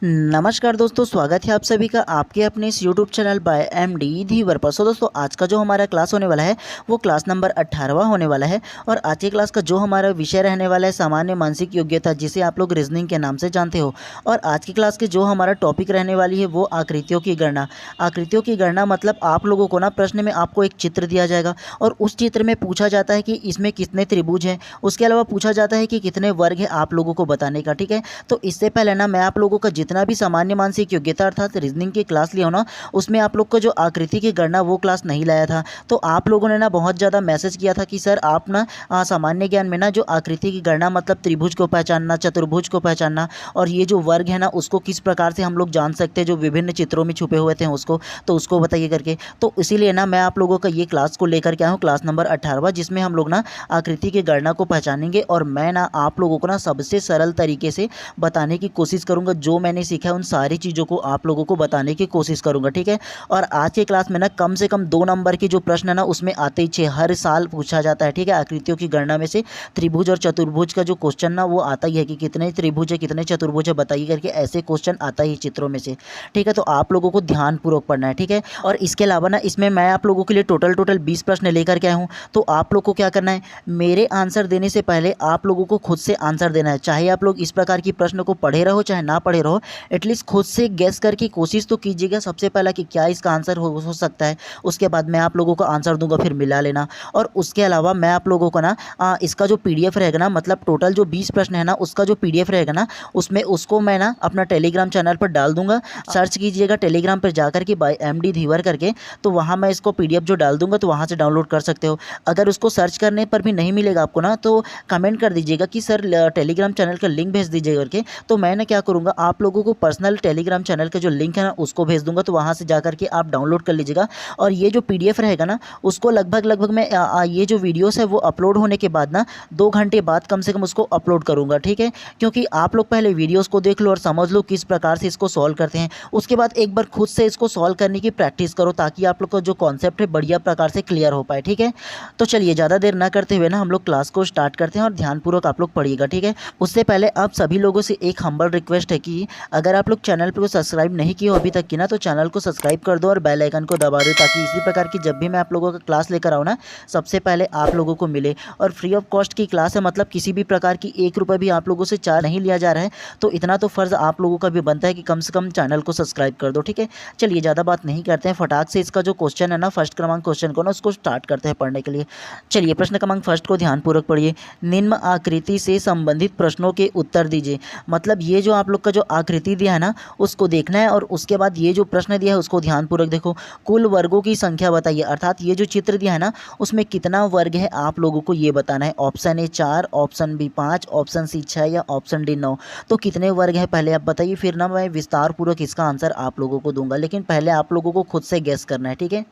नमस्कार दोस्तों, स्वागत है आप सभी का आपके अपने इस यूट्यूब चैनल बाय एमडी धीवर पर। सो दोस्तों, आज का जो हमारा क्लास होने वाला है वो क्लास नंबर 18वां होने वाला है। और आज के क्लास का जो हमारा विषय रहने वाला है सामान्य मानसिक योग्यता, जिसे आप लोग रीजनिंग के नाम से जानते हो। और आज की क्लास के जो हमारा टॉपिक रहने वाली है वो आकृतियों की गणना। आकृतियों की गणना मतलब आप लोगों को ना प्रश्न में आपको एक चित्र दिया जाएगा और उस चित्र में पूछा जाता है कि इसमें कितने त्रिभुज हैं। उसके अलावा पूछा जाता है कि कितने वर्ग है आप लोगों को बताने का। ठीक है, तो इससे पहले ना मैं आप लोगों का जितना भी सामान्य मानसिक योग्यता अर्थात रीजनिंग की क्लास लिया हो ना, उसमें आप लोग का जो आकृति की गणना वो क्लास नहीं लाया था। तो आप लोगों ने ना बहुत ज़्यादा मैसेज किया था कि सर आप ना सामान्य ज्ञान में ना जो आकृति की गणना मतलब त्रिभुज को पहचानना, चतुर्भुज को पहचानना और ये जो वर्ग है ना उसको किस प्रकार से हम लोग जान सकते हैं, जो विभिन्न चित्रों में छुपे हुए थे उसको, तो उसको बताइए करके। तो इसीलिए ना मैं आप लोगों का ये क्लास को लेकर के आया हूँ, क्लास नंबर 18वां, जिसमें हम लोग ना आकृति की गणना को पहचानेंगे। और मैं ना आप लोगों को ना सबसे सरल तरीके से बताने की कोशिश करूंगा। जो मैंने सीखा है उन सारी चीज़ों को आप लोगों को बताने की कोशिश करूंगा। ठीक है, और आज के क्लास में ना कम से कम 2 नंबर के जो प्रश्न है ना उसमें आते ही 6 हर साल पूछा जाता है। ठीक है, आकृतियों की गणना में से त्रिभुज और चतुर्भुज का जो क्वेश्चन ना वो आता ही है कि कितने त्रिभुज है कितने चतुर्भुज है बताइए करके, ऐसे क्वेश्चन आता ही चित्रों में से। ठीक है, तो आप लोगों को ध्यानपूर्वक पढ़ना है। ठीक है, और इसके अलावा ना इसमें मैं आप लोगों के लिए टोटल 20 प्रश्न लेकर के आया हूँ। तो आप लोग को क्या करना है, मेरे आंसर देने से पहले आप लोगों को खुद से आंसर देना है। चाहे आप लोग इस प्रकार की प्रश्न को पढ़े रहो चाहे ना पढ़े रहो, एटलीस्ट खुद से गेस करके कोशिश तो कीजिएगा सबसे पहला कि क्या इसका आंसर हो सकता है। उसके बाद मैं आप लोगों को आंसर दूंगा, फिर मिला लेना। और उसके अलावा मैं आप लोगों को ना इसका जो पीडीएफ रहेगा ना, मतलब टोटल जो 20 प्रश्न है ना उसका जो पीडीएफ रहेगा ना उसमें उसको मैं ना अपना टेलीग्राम चैनल पर डाल दूंगा। सर्च कीजिएगा टेलीग्राम पर जाकर के बाय एमडी धीवर करके, तो वहाँ मैं इसको पीडीएफ जो डाल दूंगा तो वहाँ से डाउनलोड कर सकते हो। अगर उसको सर्च करने पर भी नहीं मिलेगा आपको ना, तो कमेंट कर दीजिएगा कि सर टेलीग्राम चैनल का लिंक भेज दीजिएगा करके। तो मैं ना क्या करूँगा, आप लोगों को पर्सनल टेलीग्राम चैनल का जो लिंक है ना उसको भेज दूंगा, तो वहाँ से जाकर के आप डाउनलोड कर लीजिएगा। और ये जो पीडीएफ रहेगा ना उसको लगभग मैं ये जो वीडियोस है वो अपलोड होने के बाद ना 2 घंटे बाद कम से कम उसको अपलोड करूँगा। ठीक है, क्योंकि आप लोग पहले वीडियोस को देख लो और समझ लो किस प्रकार से इसको सॉल्व करते हैं। उसके बाद एक बार खुद से इसको सॉल्व करने की प्रैक्टिस करो, ताकि आप लोग का जो कॉन्सेप्ट है बढ़िया प्रकार से क्लियर हो पाए। ठीक है, तो चलिए ज़्यादा देर ना करते हुए ना हम लोग क्लास को स्टार्ट करते हैं और ध्यानपूर्वक आप लोग पढ़िएगा। ठीक है, उससे पहले आप सभी लोगों से एक हम्बल रिक्वेस्ट है कि अगर आप लोग चैनल को सब्सक्राइब नहीं किए हो अभी तक की ना, तो चैनल को सब्सक्राइब कर दो और बेल आइकन को दबा दो, ताकि इसी प्रकार की जब भी मैं आप लोगों का क्लास लेकर आऊँ ना सबसे पहले आप लोगों को मिले। और फ्री ऑफ कॉस्ट की क्लास है, मतलब किसी भी प्रकार की 1 रुपये भी आप लोगों से चार्ज नहीं लिया जा रहा है। तो इतना तो फ़र्ज़ आप लोगों का भी बनता है कि कम से कम चैनल को सब्सक्राइब कर दो। ठीक है, चलिए ज़्यादा बात नहीं करते हैं, फटाक से इसका जो क्वेश्चन है ना फर्स्ट क्रमांक क्वेश्चन को ना उसको स्टार्ट करते हैं पढ़ने के लिए। चलिए प्रश्न क्रमांक फर्स्ट को ध्यानपूर्वक पढ़िए। निम्न आकृति से संबंधित प्रश्नों के उत्तर दीजिए। मतलब ये जो आप लोग का जो आकृति दिया है ना उसको देखना है और उसके बाद ये जो प्रश्न दिया है उसको ध्यानपूर्वक देखो। कुल वर्गों की संख्या बताइए, अर्थात ये जो चित्र दिया है ना उसमें कितना वर्ग है आप लोगों को ये बताना है। Option A 4, option B 5, option C 6 या ऑप्शन डी 9। तो कितने वर्ग है पहले आप बताइए, फिर ना मैं विस्तार पूर्वक इसका आंसर आप लोगों को दूंगा, लेकिन पहले आप लोगों को खुद से गेस करना है। ठीक है,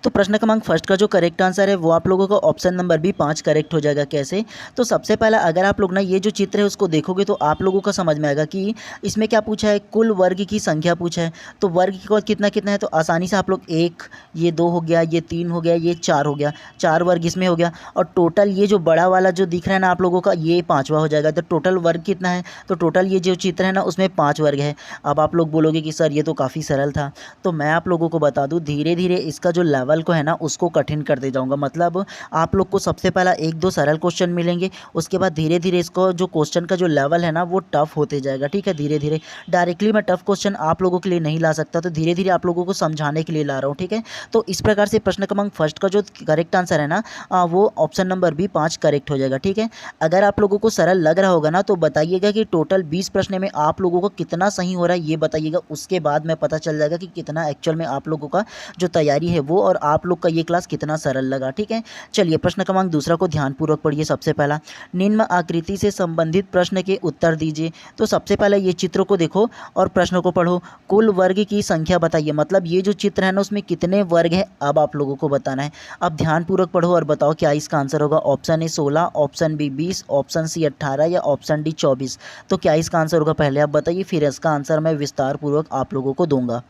तो प्रश्न क्रमांक फर्स्ट का जो करेक्ट आंसर है वो आप लोगों का ऑप्शन नंबर बी 5 करेक्ट हो जाएगा। कैसे, तो सबसे पहला अगर आप लोग ना ये जो चित्र है उसको देखोगे तो आप लोगों का समझ में आएगा कि इसमें क्या पूछा है, कुल वर्ग की संख्या पूछा है। तो वर्ग का कितना कितना है, तो आसानी से आप लोग 1, ये 2 हो गया, ये 3 हो गया, ये 4 हो गया, 4 वर्ग इसमें हो गया। और टोटल ये जो बड़ा वाला जो दिख रहा है ना आप लोगों का ये 5वां हो जाएगा। तो टोटल वर्ग कितना है, तो टोटल ये जो चित्र है ना उसमें 5 वर्ग है। अब आप लोग बोलोगे कि सर ये तो काफ़ी सरल था, तो मैं आप लोगों को बता दूं धीरे धीरे इसका जो लेवल को है ना उसको कठिन करते जाऊंगा। मतलब आप लोग को सबसे पहला 1-2 सरल क्वेश्चन मिलेंगे, उसके बाद धीरे धीरे इसको जो क्वेश्चन का जो लेवल है ना वो टफ होते जाएगा। ठीक है, धीरे धीरे डायरेक्टली मैं टफ क्वेश्चन आप लोगों के लिए नहीं ला सकता, तो धीरे धीरे आप लोगों को समझाने के लिए ला रहा हूँ। ठीक है, तो इस प्रकार से प्रश्न क्रमांक फर्स्ट का जो करेक्ट आंसर है ना वो ऑप्शन नंबर बी 5 करेक्ट हो जाएगा। ठीक है, अगर आप लोगों को सरल लग रहा होगा ना तो बताइएगा कि टोटल 20 प्रश्न में आप लोगों को कितना सही हो रहा है ये बताइएगा। उसके बाद में पता चल जाएगा कि कितना एक्चुअल में आप लोगों का जो तैयारी है वो और आप लोग का ये क्लास कितना सरल लगा। ठीक है, चलिए प्रश्न क्रमांक दूसरा को ध्यानपूर्वक पढ़िए। सबसे पहला, निम्न आकृति से संबंधित प्रश्न के उत्तर दीजिए। तो सबसे पहले ये चित्र को देखो और प्रश्न को पढ़ो। कुल वर्ग की संख्या बताइए, मतलब ये जो चित्र है ना उसमें कितने वर्ग है अब आप लोगों को बताना है। अब ध्यानपूर्वक पढ़ो और बताओ क्या इसका आंसर होगा। Option A 16, option B 20, option C 18 या ऑप्शन डी 24। तो क्या इसका आंसर होगा पहले आप बताइए, फिर इसका आंसर मैं विस्तार पूर्वक आप लोगों को दूंगा।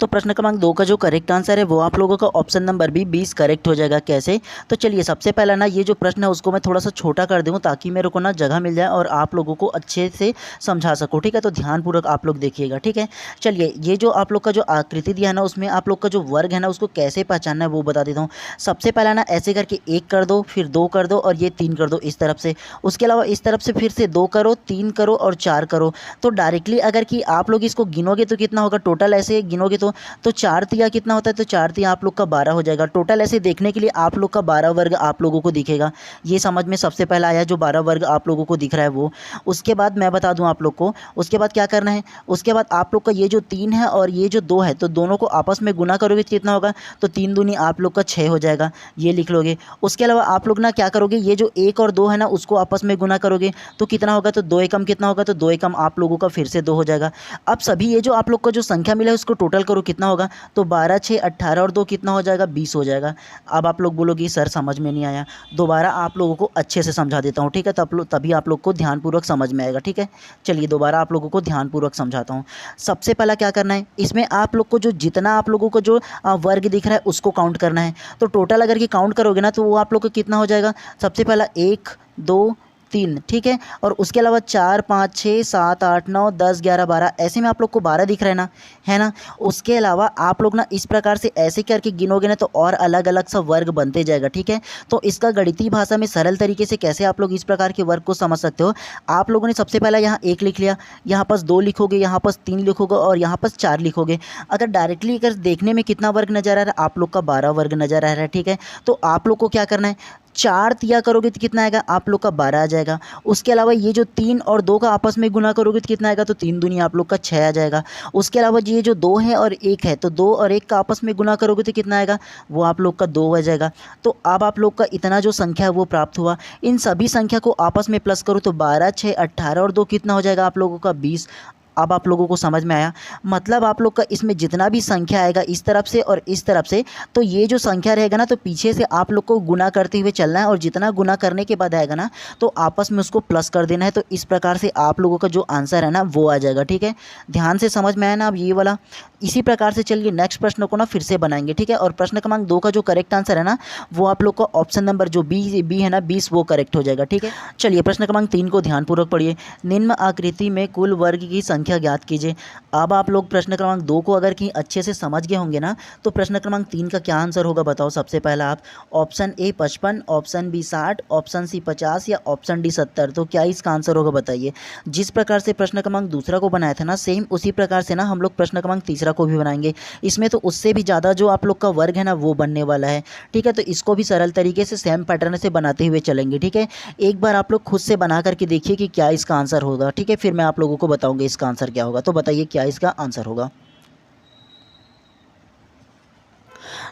तो प्रश्न क्रमांक 2 का जो करेक्ट आंसर है वो आप लोगों का ऑप्शन नंबर बी 20 करेक्ट हो जाएगा। कैसे? तो चलिए सबसे पहला ना ये जो प्रश्न है उसको मैं थोड़ा सा छोटा कर दूँ ताकि मेरे को ना जगह मिल जाए और आप लोगों को अच्छे से समझा सकूँ। ठीक है, तो ध्यानपूर्वक आप लोग देखिएगा। ठीक है, चलिए ये जो आप लोग का जो आकृति दिया है ना उसमें आप लोग का जो वर्ग है ना उसको कैसे पहचानना है वो बता देता हूँ। सबसे पहला ना ऐसे करके 1 कर दो, फिर 2 कर दो और ये 3 कर दो इस तरफ से। उसके अलावा इस तरफ से फिर से 2 करो, 3 करो और 4 करो। तो डायरेक्टली अगर कि आप लोग इसको गिनोगे तो कितना होगा, टोटल ऐसे गिनोगे तो 4 तिया कितना होता है, तो 4 तिया आप लोग का 12 हो जाएगा। टोटल ऐसे देखने के लिए आप लोग का 12 वर्ग आप लोगों को दिखेगा। ये समझ में सबसे पहला आया जो 12 वर्ग आप लोगों को दिख रहा है वो। उसके बाद मैं बता दूं आप लोग को, उसके बाद क्या करना है, उसके बाद आप लोग का ये जो 3 है और ये जो 2 है तो दोनों को आपस में गुना करोगे तो कितना होगा, तो 3 दूनी आप लोग का 6 हो जाएगा, ये लिख लोगे। उसके अलावा आप लोग ना क्या करोगे, ये जो 1 और 2 है ना उसको आपस में गुना करोगे तो कितना होगा, तो 2 एकम कितना होगा, तो 2 एकम आप लोगों का फिर से 2 हो जाएगा। अब सभी ये जो आप लोग का जो संख्या मिला है उसको टोटल करो, कितना होगा, तो 12, 6, 18 और 2 कितना हो जाएगा, 20 हो जाएगा। अब आप लोग बोलोगे सर समझ में नहीं आया, दोबारा आप लोगों को अच्छे से समझा देता हूँ। ठीक है, तभी आप लोग को ध्यानपूर्वक समझ में आएगा। ठीक है, चलिए दोबारा आप लोगों को ध्यानपूर्वक समझाता हूँ। सबसे पहला क्या करना है, इसमें आप लोग को जो जितना आप लोगों को जो वर्ग दिख रहा है उसको काउंट करना है। तो टोटल अगर कि काउंट करोगे ना तो वो आप लोग को कितना हो जाएगा, सबसे पहला 1, 2, 3, ठीक है, और उसके अलावा 4, 5, 6, 7, 8, 9, 10, 11, 12 ऐसे में आप लोग को 12 दिख रहा है ना। उसके अलावा आप लोग ना इस प्रकार से ऐसे करके गिनोगे ना तो और अलग अलग सा वर्ग बनते जाएगा। ठीक है, तो इसका गणितीय भाषा में सरल तरीके से कैसे आप लोग इस प्रकार के वर्ग को समझ सकते हो, आप लोगों ने सबसे पहला यहाँ 1 लिख लिया, यहाँ पास 2 लिखोगे, यहाँ पास 3 लिखोगे और यहाँ पास 4 लिखोगे। अगर डायरेक्टली अगर देखने में कितना वर्ग नजर आ रहा है, आप लोग का 12 वर्ग नजर आ रहा है। ठीक है, तो आप लोग को क्या करना है, 4 तिया करोगे तो कितना आएगा, आप लोग का 12 आ जाएगा। उसके अलावा ये जो 3 और 2 का आपस में गुना करोगे तो कितना आएगा, तो 3 दूनी आप लोग का 6 आ जाएगा। उसके अलावा ये जो 2 है और 1 है तो 2 और 1 का आपस में गुना करोगे तो कितना आएगा, वो आप लोग का 2 आ जाएगा। तो अब आप लोग का इतना जो संख्या है वो प्राप्त हुआ। इन सभी संख्या को आपस में प्लस करो तो 12, 6, 18 और 2 कितना हो जाएगा, आप लोगों का 20। अब आप लोगों को समझ में आया, मतलब आप लोग का इसमें जितना भी संख्या आएगा इस तरफ से और इस तरफ से, तो ये जो संख्या रहेगा ना तो पीछे से आप लोग को गुना करते हुए चलना है और जितना गुना करने के बाद आएगा ना तो आपस में उसको प्लस कर देना है। तो इस प्रकार से आप लोगों का जो आंसर है ना वो आ जाएगा। ठीक है, ध्यान से समझ में आया ना अब ये वाला। इसी प्रकार से चलिए नेक्स्ट प्रश्न को ना फिर से बनाएंगे। ठीक है, और प्रश्न क्रमांक 2 का जो करेक्ट आंसर है ना वो आप लोग का ऑप्शन नंबर जो बी है ना 20 वो करेक्ट हो जाएगा। ठीक है, चलिए प्रश्न क्रमांक 3 को ध्यानपूर्वक पढ़िए। निम्न आकृति में कुल वर्ग की संख्या ज्ञात कीजिए। अब आप लोग प्रश्न क्रमांक 2 को अगर कहीं अच्छे से समझ गए होंगे ना तो प्रश्न क्रमांक 3 का क्या आंसर होगा बताओ। सबसे पहला आप option A 55, option B 60, option C 50 या ऑप्शन डी 70, तो क्या इसका आंसर होगा बताइए। जिस प्रकार से प्रश्न क्रमांक दूसरा को बनाया था ना सेम उसी प्रकार से ना हम लोग प्रश्न क्रमांक तीसरा को भी बनाएंगे। इसमें तो उससे भी ज़्यादा जो आप लोग का वर्ग है ना वो बनने वाला है। ठीक है, तो इसको भी सरल तरीके से सेम पैटर्न से बनाते हुए चलेंगे। ठीक है, एक बार आप लोग खुद से बना करके देखिए कि क्या इसका आंसर होगा। ठीक है, फिर मैं आप लोगों को बताऊंगा इसका आंसर क्या होगा। तो बताइए क्या इसका आंसर होगा।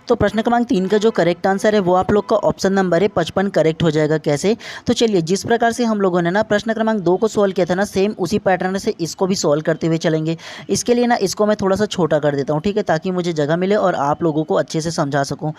तो प्रश्न क्रमांक 3 का जो करेक्ट आंसर है वो आप लोग का ऑप्शन नंबर है 55 करेक्ट हो जाएगा। कैसे, तो चलिए जिस प्रकार से हम लोगों ने ना प्रश्न क्रमांक 2 को सॉल्व किया था ना सेम उसी पैटर्न से इसको भी सॉल्व करते हुए चलेंगे। इसके लिए ना इसको मैं थोड़ा सा छोटा कर देता हूँ। ठीक है, ताकि मुझे जगह मिले और आप लोगों को अच्छे से समझा सकूँ।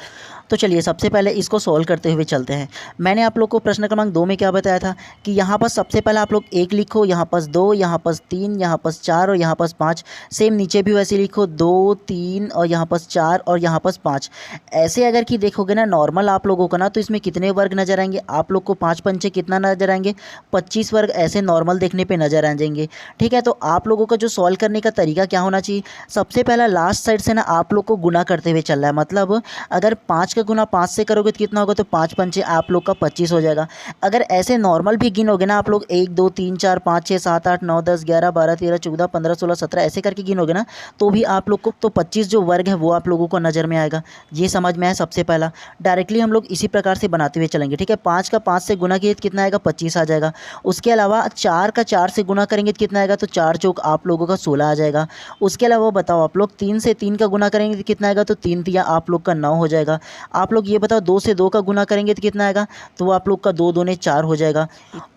तो चलिए सबसे पहले इसको सॉल्व करते हुए चलते हैं। मैंने आप लोग को प्रश्न क्रमांक 2 में क्या बताया था कि यहाँ पर सबसे पहले आप लोग 1 लिखो, यहाँ पर 2, यहाँ पर 3, यहाँ पर 4 और यहाँ पर 5। सेम नीचे भी वैसे लिखो 2, 3 और यहाँ पर 4 और यहाँ पर 5। ऐसे अगर कि देखोगे ना नॉर्मल आप लोगों को ना तो इसमें कितने वर्ग नजर आएंगे, आप लोग को 5 पंचे कितना नजर आएंगे, 25 वर्ग ऐसे नॉर्मल देखने पे नजर आ जाएंगे। ठीक है, तो आप लोगों का जो सॉल्व करने का तरीका क्या होना चाहिए, सबसे पहला लास्ट साइड से ना आप लोग को गुना करते हुए चल रहा है। मतलब अगर 5 का गुना 5 से करोगे तो कितना होगा, तो 5 पंचे आप लोग का 25 हो जाएगा। अगर ऐसे नॉर्मल भी गिनोगे ना आप लोग 1, 2, 3, 4, 5, 6, 7, 8, 9, 10, 11, 12, 13, 14, 15, 16, 17 ऐसे करके गिनोगे ना तो भी आप लोग को तो 25 जो वर्ग है वो आप लोगों को नज़र में आएगा। ये समझ में आया। सबसे पहला डायरेक्टली हम लोग इसी प्रकार से बनाते हुए चलेंगे। ठीक है, 5 का 5 से गुना किए तो कितना आएगा, 25 आ जाएगा। उसके अलावा 4 का 4 से गुना करेंगे तो कितना आएगा, तो 4 चौक आप लोगों का 16 आ जाएगा। उसके अलावा बताओ आप लोग 3 से 3 का गुना करेंगे तो कितना आएगा, तो 3 तिया आप लोग का 9 हो जाएगा। आप लोग ये बताओ 2 से 2 का गुना करेंगे तो कितना आएगा, तो आप लोग का 2 दूने 4 हो जाएगा।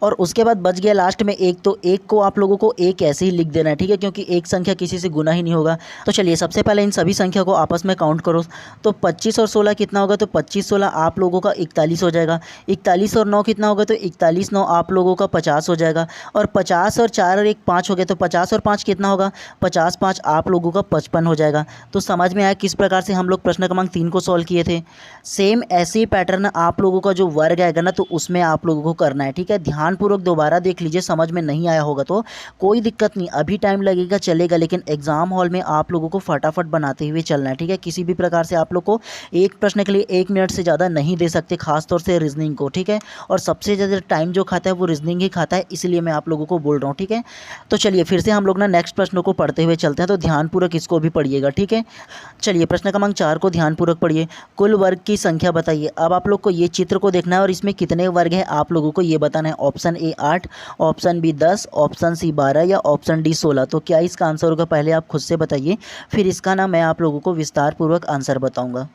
और उसके बाद बच गया लास्ट में 1, तो 1 को आप लोगों को 1 ऐसे ही लिख देना है। ठीक है, क्योंकि एक संख्या किसी से गुना ही नहीं होगा। तो चलिए सबसे पहले इन सभी संख्या को आपस में काउंट करो। तो 25 और 16 कितना होगा, तो 25 16 आप लोगों का 41 हो जाएगा। 41 और 9 कितना होगा, तो 41 9 आप लोगों का 50 हो जाएगा। और 50 और 4 और 1 5 हो गया, तो 50 और 5 कितना होगा, 50 5 आप लोगों का 55 हो जाएगा। तो समझ में आया किस प्रकार से हम लोग प्रश्न क्रमांक 3 को सॉल्व किए थे। सेम ऐसे ही पैटर्न आप लोगों का जो वर्ग आएगा ना, तो उसमें आप लोगों को करना है, ठीक है। ध्यानपूर्वक दोबारा देख लीजिए, समझ में नहीं आया होगा तो कोई दिक्कत नहीं, अभी टाइम लगेगा चलेगा, लेकिन एग्जाम हॉल में आप लोगों को फटाफट बनाते हुए चलना है, ठीक है। किसी भी प्रकार से आप लोग को एक प्रश्न के लिए 1 मिनट से ज़्यादा नहीं दे सकते, खासतौर से रीजनिंग को, ठीक है। और सबसे ज़्यादा टाइम जो खाता है वो रीजनिंग ही खाता है, इसलिए मैं आप लोगों को बोल रहा हूँ, ठीक है। तो चलिए फिर से हम लोग ना नेक्स्ट प्रश्न को पढ़ते हुए चलते हैं, तो ध्यानपूर्वक इसको भी पढ़िएगा, ठीक है। चलिए प्रश्न क्रमांक 4 को ध्यानपूर्वक पढ़िए। कुल वर्ग की संख्या बताइए। अब आप लोग को ये चित्र को देखना है और इसमें कितने वर्ग हैं आप लोगों को ये बताना है। Option A 8, option B 10, option C 12 या ऑप्शन डी 16। तो क्या इसका आंसर होगा, पहले आप खुद से बताइए, फिर इसका ना मैं आप लोगों को विस्तार पूर्वक आंसर बताऊंगा।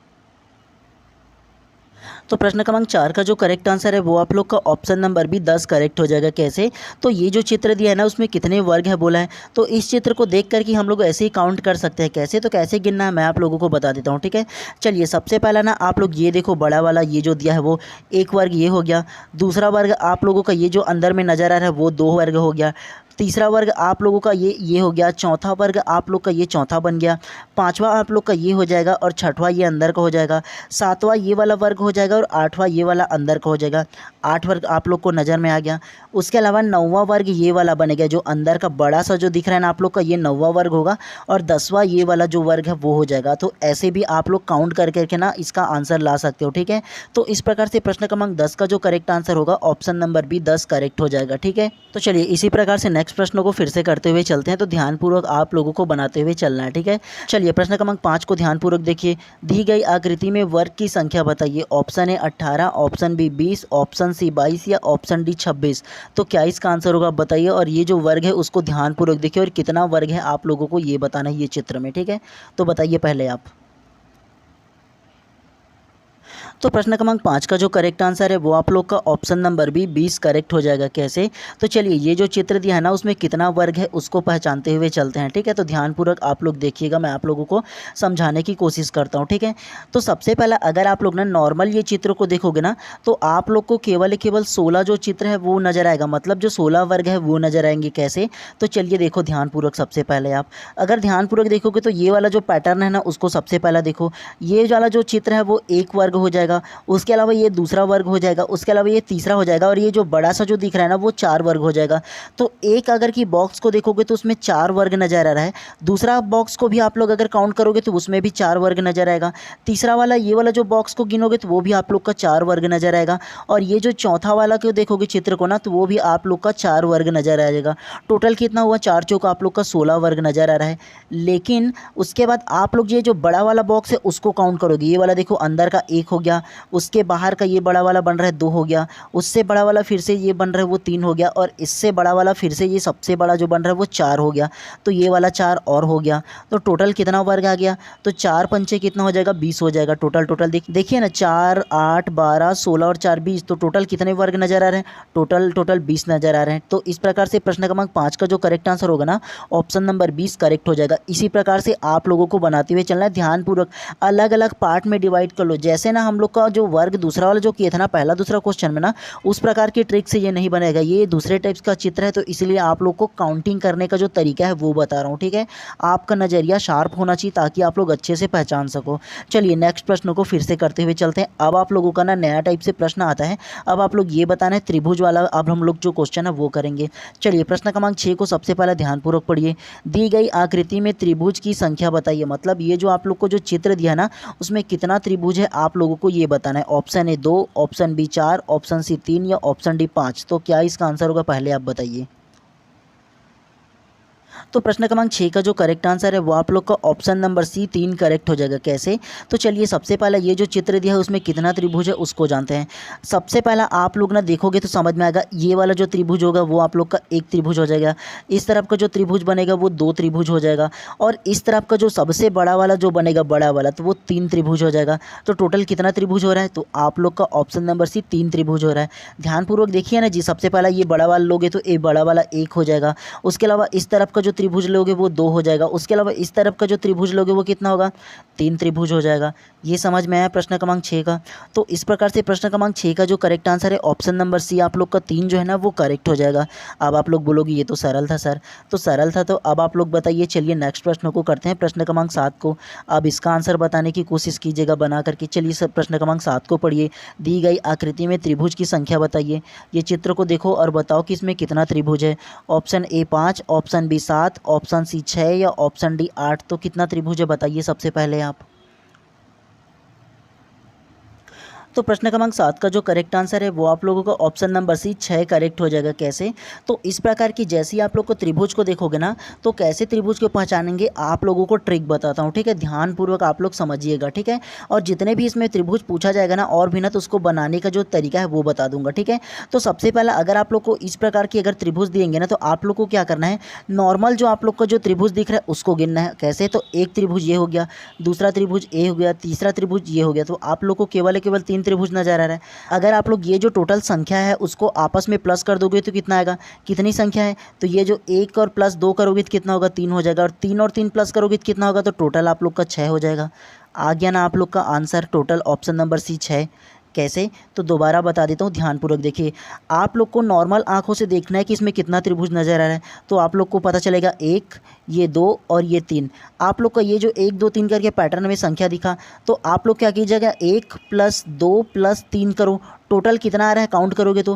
तो प्रश्न क्रमांक 4 का जो करेक्ट आंसर है वो आप लोग का ऑप्शन नंबर बी 10 करेक्ट हो जाएगा। कैसे, तो ये जो चित्र दिया है ना उसमें कितने वर्ग है बोला है, तो इस चित्र को देख करके हम लोग ऐसे ही काउंट कर सकते हैं। कैसे, तो कैसे गिनना है मैं आप लोगों को बता देता हूँ, ठीक है। चलिए सबसे पहला ना आप लोग ये देखो, बड़ा वाला ये जो दिया है वो एक वर्ग ये हो गया। दूसरा वर्ग आप लोगों का ये जो अंदर में नज़र आ रहा है वो 2 वर्ग हो गया। तीसरा वर्ग आप लोगों का ये हो गया। चौथा वर्ग आप लोग का ये चौथा बन गया। पांचवा आप लोग का ये हो जाएगा और छठवां ये अंदर का हो जाएगा। सातवां ये वाला वर्ग हो जाएगा और आठवां ये वाला अंदर का हो जाएगा। 8 वर्ग आप लोग को नज़र में आ गया। उसके अलावा 9वां वर्ग ये वाला बनेगा, जो अंदर का बड़ा सा जो दिख रहा है ना आप लोग का, ये 9वां वर्ग होगा। और 10वां ये वाला जो वर्ग है वो हो जाएगा। तो ऐसे भी आप लोग काउंट कर करके ना इसका आंसर ला सकते हो, ठीक है। तो इस प्रकार से प्रश्न क्रमांक 10 का जो करेक्ट आंसर होगा ऑप्शन नंबर बी 10 करेक्ट हो जाएगा, ठीक है। तो चलिए इसी प्रकार से नेक्स्ट प्रश्न को फिर से करते हुए चलते हैं, तो ध्यानपूर्वक आप लोगों को बनाते हुए चलना है, ठीक है। चलिए प्रश्न क्रमांक 5 को ध्यानपूर्वक देखिए। दी गई आकृति में वर्ग की संख्या बताइए। Option A 18, option B 20, option C 22 या ऑप्शन डी 26। तो क्या इसका आंसर होगा बताइए। और ये जो वर्ग है उसको ध्यानपूर्वक देखिए और कितना वर्ग है आप लोगों को ये बताना है ये चित्र में, ठीक है। तो बताइए पहले आप। तो प्रश्न क्रमांक 5 का जो करेक्ट आंसर है वो आप लोग का ऑप्शन नंबर बी 20 करेक्ट हो जाएगा। कैसे, तो चलिए ये जो चित्र दिया है ना उसमें कितना वर्ग है उसको पहचानते हुए चलते हैं, ठीक है। तो ध्यानपूर्वक आप लोग देखिएगा, मैं आप लोगों को समझाने की कोशिश करता हूँ, ठीक है। तो सबसे पहला अगर आप लोग ना नॉर्मल ये चित्र को देखोगे ना, तो आप लोग को केवल 16 जो चित्र है वो नज़र आएगा, मतलब जो 16 वर्ग है वो नज़र आएंगे। कैसे, तो चलिए देखो ध्यानपूर्वक। सबसे पहले आप अगर ध्यानपूर्वक देखोगे तो ये वाला जो पैटर्न है ना उसको सबसे पहला देखो। ये वाला जो चित्र है वो एक वर्ग हो जाएगा, उसके अलावा ये दूसरा वर्ग हो जाएगा, उसके अलावा ये तीसरा हो जाएगा, और ये जो बड़ा सा जो दिख रहा है ना वो 4 वर्ग हो जाएगा। तो एक अगर की बॉक्स को देखोगे तो उसमें 4 वर्ग नजर आ रहा है। दूसरा बॉक्स को भी आप लोग अगर काउंट करोगे तो उसमें भी 4 वर्ग नजर आएगा। तीसरा वाला ये वाला जो बॉक्स को गिनोगे तो वो भी आप लोग का 4 वर्ग नजर आएगा। और ये जो चौथा वाला को देखोगे चित्र को ना, तो वो भी आप लोग का 4 वर्ग नजर आ जाएगा। टोटल कितना हुआ, 4 चौका आप लोग का 16 वर्ग नजर आ रहा है। लेकिन उसके बाद आप लोग ये जो बड़ा वाला बॉक्स है उसको काउंट करोगे। ये वाला देखो अंदर का 1 हो गया, उसके बाहर का ये बड़ा वाला बन रहा है 2 हो गया, उससे बड़ा वाला फिर से ये बन रहा है वो 3 हो गया, और इससे बड़ा वाला फिर से ये सबसे बड़ा जो बन रहा है वो 4 हो गया। तो ये वाला 4 और हो गया। तो टोटल कितना वर्ग आ गया, तो 4 पंचे कितना हो जाएगा, 20 हो जाएगा। टोटल देखिए ना, 4 8 12 16 और 4 20। तो टोटल कितने वर्ग नजर आ रहे हैं, टोटल 20 नजर आ रहे हैं। तो इस प्रकार से प्रश्न क्रमांक 5 का जो करेक्ट आंसर होगा ना ऑप्शन नंबर 20 करेक्ट हो जाएगा। इसी प्रकार से आप लोगों को बनाते हुए चलना है। ध्यानपूर्वक अलग अलग पार्ट में डिवाइड कर लो। जैसे ना हम लोग का जो वर्ग दूसरा वाला जो किया था ना पहला दूसरा क्वेश्चन में ना, उस प्रकार की ट्रिक से ये नहीं बनेगा। ये दूसरे टाइप्स का चित्र है, तो इसलिए आप लोग को काउंटिंग करने का जो तरीका है वो बता रहा हूँ, ठीक है। आपका नज़रिया शार्प होना चाहिए ताकि आप लोग अच्छे से पहचान सको। चलिए नेक्स्ट प्रश्न को फिर से करते हुए चलते हैं। अब आप लोगों का ना नया टाइप से प्रश्न आता है। अब आप लोग ये बताना है त्रिभुज वाला, अब हम लोग जो क्वेश्चन है वो करेंगे। चलिए प्रश्न क्रमांक 6 को सबसे पहले ध्यानपूर्वक पढ़िए। दी गई आकृति में त्रिभुज की संख्या बताइए। मतलब ये जो आप लोग को जो चित्र दिया ना उसमें कितना त्रिभुज है आप लोगों को ये बताना है। Option A 2, option B 4, option C 3 या ऑप्शन डी 5। तो क्या इसका आंसर होगा पहले आप बताइए। तो प्रश्न क्रमांक 6 का जो करेक्ट आंसर है वो आप लोग का ऑप्शन नंबर सी 3 करेक्ट हो जाएगा। कैसे, तो चलिए सबसे पहला ये जो चित्र दिया है उसमें कितना त्रिभुज है उसको जानते हैं। सबसे पहला आप लोग ना देखोगे तो समझ में आएगा, ये वाला जो त्रिभुज होगा वो आप लोग का 1 त्रिभुज हो जाएगा। इस तरफ का जो त्रिभुज बनेगा वो 2 त्रिभुज हो जाएगा, और इस तरफ का जो सबसे बड़ा वाला जो बनेगा बड़ा वाला तो वो 3 त्रिभुज हो जाएगा। तो टोटल कितना त्रिभुज हो रहा है, तो आप लोग का ऑप्शन नंबर सी 3 त्रिभुज हो रहा है। ध्यानपूर्वक देखिए ना जी, सबसे पहला ये बड़ा वाला लोगे तो ये बड़ा वाला 1 हो जाएगा। उसके अलावा इस तरफ का जो त्रिभुज लोगे वो 2 हो जाएगा। उसके अलावा इस तरफ का जो त्रिभुज लोगे वो कितना होगा, 3 त्रिभुज हो जाएगा। ये समझ में आया प्रश्न क्रमांक 6 का। तो इस प्रकार से प्रश्न क्रमांक 6 का जो करेक्ट आंसर है ऑप्शन नंबर सी आप लोग का 3 जो है ना वो करेक्ट हो जाएगा। अब आप लोग बोलोगे ये तो सरल था सर, तो सरल था तो अब आप लोग बताइए। चलिए नेक्स्ट प्रश्न को करते हैं, प्रश्न क्रमांक 7 को। अब इसका आंसर बताने की कोशिश कीजिएगा बना करके। चलिए सर प्रश्न क्रमांक 7 को पढ़िए। दी गई आकृति में त्रिभुज की संख्या बताइए। ये चित्र को देखो और बताओ कि इसमें कितना त्रिभुज है। Option A 5, option B 7, option C 6 या ऑप्शन डी 8। तो कितना त्रिभुज है बताइए सबसे पहले आप। तो प्रश्न क्रमांक 7 का जो करेक्ट आंसर है वो आप लोगों का ऑप्शन नंबर सी 6 करेक्ट हो जाएगा। कैसे, तो इस प्रकार की जैसे ही आप लोग को त्रिभुज को देखोगे ना तो कैसे त्रिभुज को पहचानेंगे आप लोगों को ट्रिक बताता हूँ, ठीक है। ध्यानपूर्वक आप लोग समझिएगा, ठीक है। और जितने भी इसमें त्रिभुज पूछा जाएगा ना और भी ना तो उसको बनाने का जो तरीका है वो बता दूंगा, ठीक है। तो सबसे पहला अगर आप लोग को इस प्रकार की अगर त्रिभुज दिएंगे ना तो आप लोग को क्या करना है, नॉर्मल जो आप लोग का जो त्रिभुज दिख रहा है उसको गिनना है। कैसे, तो एक त्रिभुज ये हो गया, दूसरा त्रिभुज ए हो गया, तीसरा त्रिभुज ये हो गया। तो आप लोग को केवल 3 त्रिभुज नजर आ रहा है। अगर आप लोग ये जो टोटल संख्या है उसको आपस में प्लस कर दोगे तो कितना आएगा, कितनी संख्या है, तो ये जो 1 और प्लस 2 करोगे तो कितना होगा, 3 हो जाएगा। और 3 और 3 प्लस करोगे तो कितना होगा, तो टोटल आप लोग का 6 हो जाएगा। आ गया ना आप लोग का answer total option number C 6। कैसे, तो दोबारा बता देता हूँ, ध्यानपूर्वक देखिए। आप लोग को नॉर्मल आंखों से देखना है कि इसमें कितना त्रिभुज नज़र आ रहा है। तो आप लोग को पता चलेगा 1, ये 2 और ये 3। आप लोग का ये जो 1 2 3 करके पैटर्न में संख्या दिखा तो आप लोग क्या कीजिएगा, 1 + 2 + 3 करो। टोटल कितना आ रहा है काउंट करोगे तो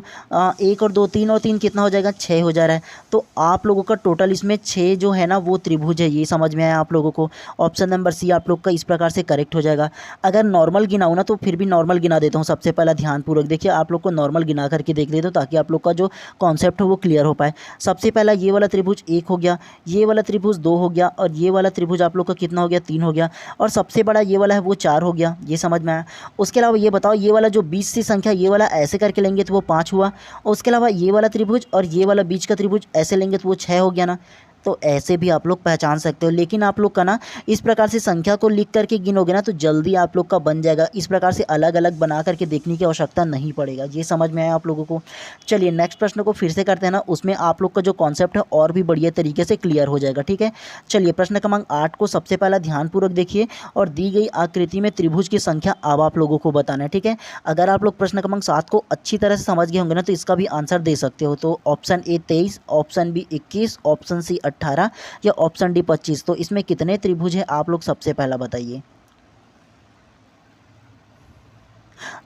1 और 2 3 और 3 कितना हो जाएगा, 6 हो जा रहा है। तो आप लोगों का टोटल इसमें 6 जो है ना वो त्रिभुज है। ये समझ में आया आप लोगों को। ऑप्शन नंबर सी आप लोग का इस प्रकार से करेक्ट हो जाएगा। अगर नॉर्मल गिनाऊँ ना तो फिर भी नॉर्मल गिना देता हूँ। सबसे पहला ध्यानपूर्वक देखिए, आप लोग को नॉर्मल गिना करके देख लेते हो ताकि आप लोग का जो कॉन्सेप्ट है वो क्लियर हो पाए। सबसे पहला ये वाला त्रिभुज 1 हो गया, ये वाला त्रिभुज 2 हो गया और ये वाला त्रिभुज आप लोग का कितना हो गया, 3 हो गया। और सबसे बड़ा ये वाला है वो 4 हो गया। ये समझ में आया। उसके अलावा ये बताओ, ये वाला जो 20 सी संख्या ये वाला ऐसे करके लेंगे तो वो 5 हुआ। और उसके अलावा ये वाला त्रिभुज और ये वाला बीच का त्रिभुज ऐसे लेंगे तो वो 6 हो गया ना। तो ऐसे भी आप लोग पहचान सकते हो। लेकिन आप लोग का ना इस प्रकार से संख्या को लिख करके गिनोगे ना तो जल्दी आप लोग का बन जाएगा। इस प्रकार से अलग अलग बना करके देखने की आवश्यकता नहीं पड़ेगा। ये समझ में आया आप लोगों को। चलिए नेक्स्ट प्रश्न को फिर से करते हैं ना, उसमें आप लोग का जो कॉन्सेप्ट है और भी बढ़िया तरीके से क्लियर हो जाएगा, ठीक है। चलिए प्रश्न क्रमांक 8 को सबसे पहला ध्यानपूर्वक देखिए और दी गई आकृति में त्रिभुज की संख्या अब आप लोगों को बताना है, ठीक है। अगर आप लोग प्रश्न क्रमांक 7 को अच्छी तरह से समझ गए होंगे ना तो इसका भी आंसर दे सकते हो। तो option A 23, option B 21, option C 18 या ऑप्शन डी 25। तो इसमें कितने त्रिभुज है आप लोग सबसे पहला बताइए।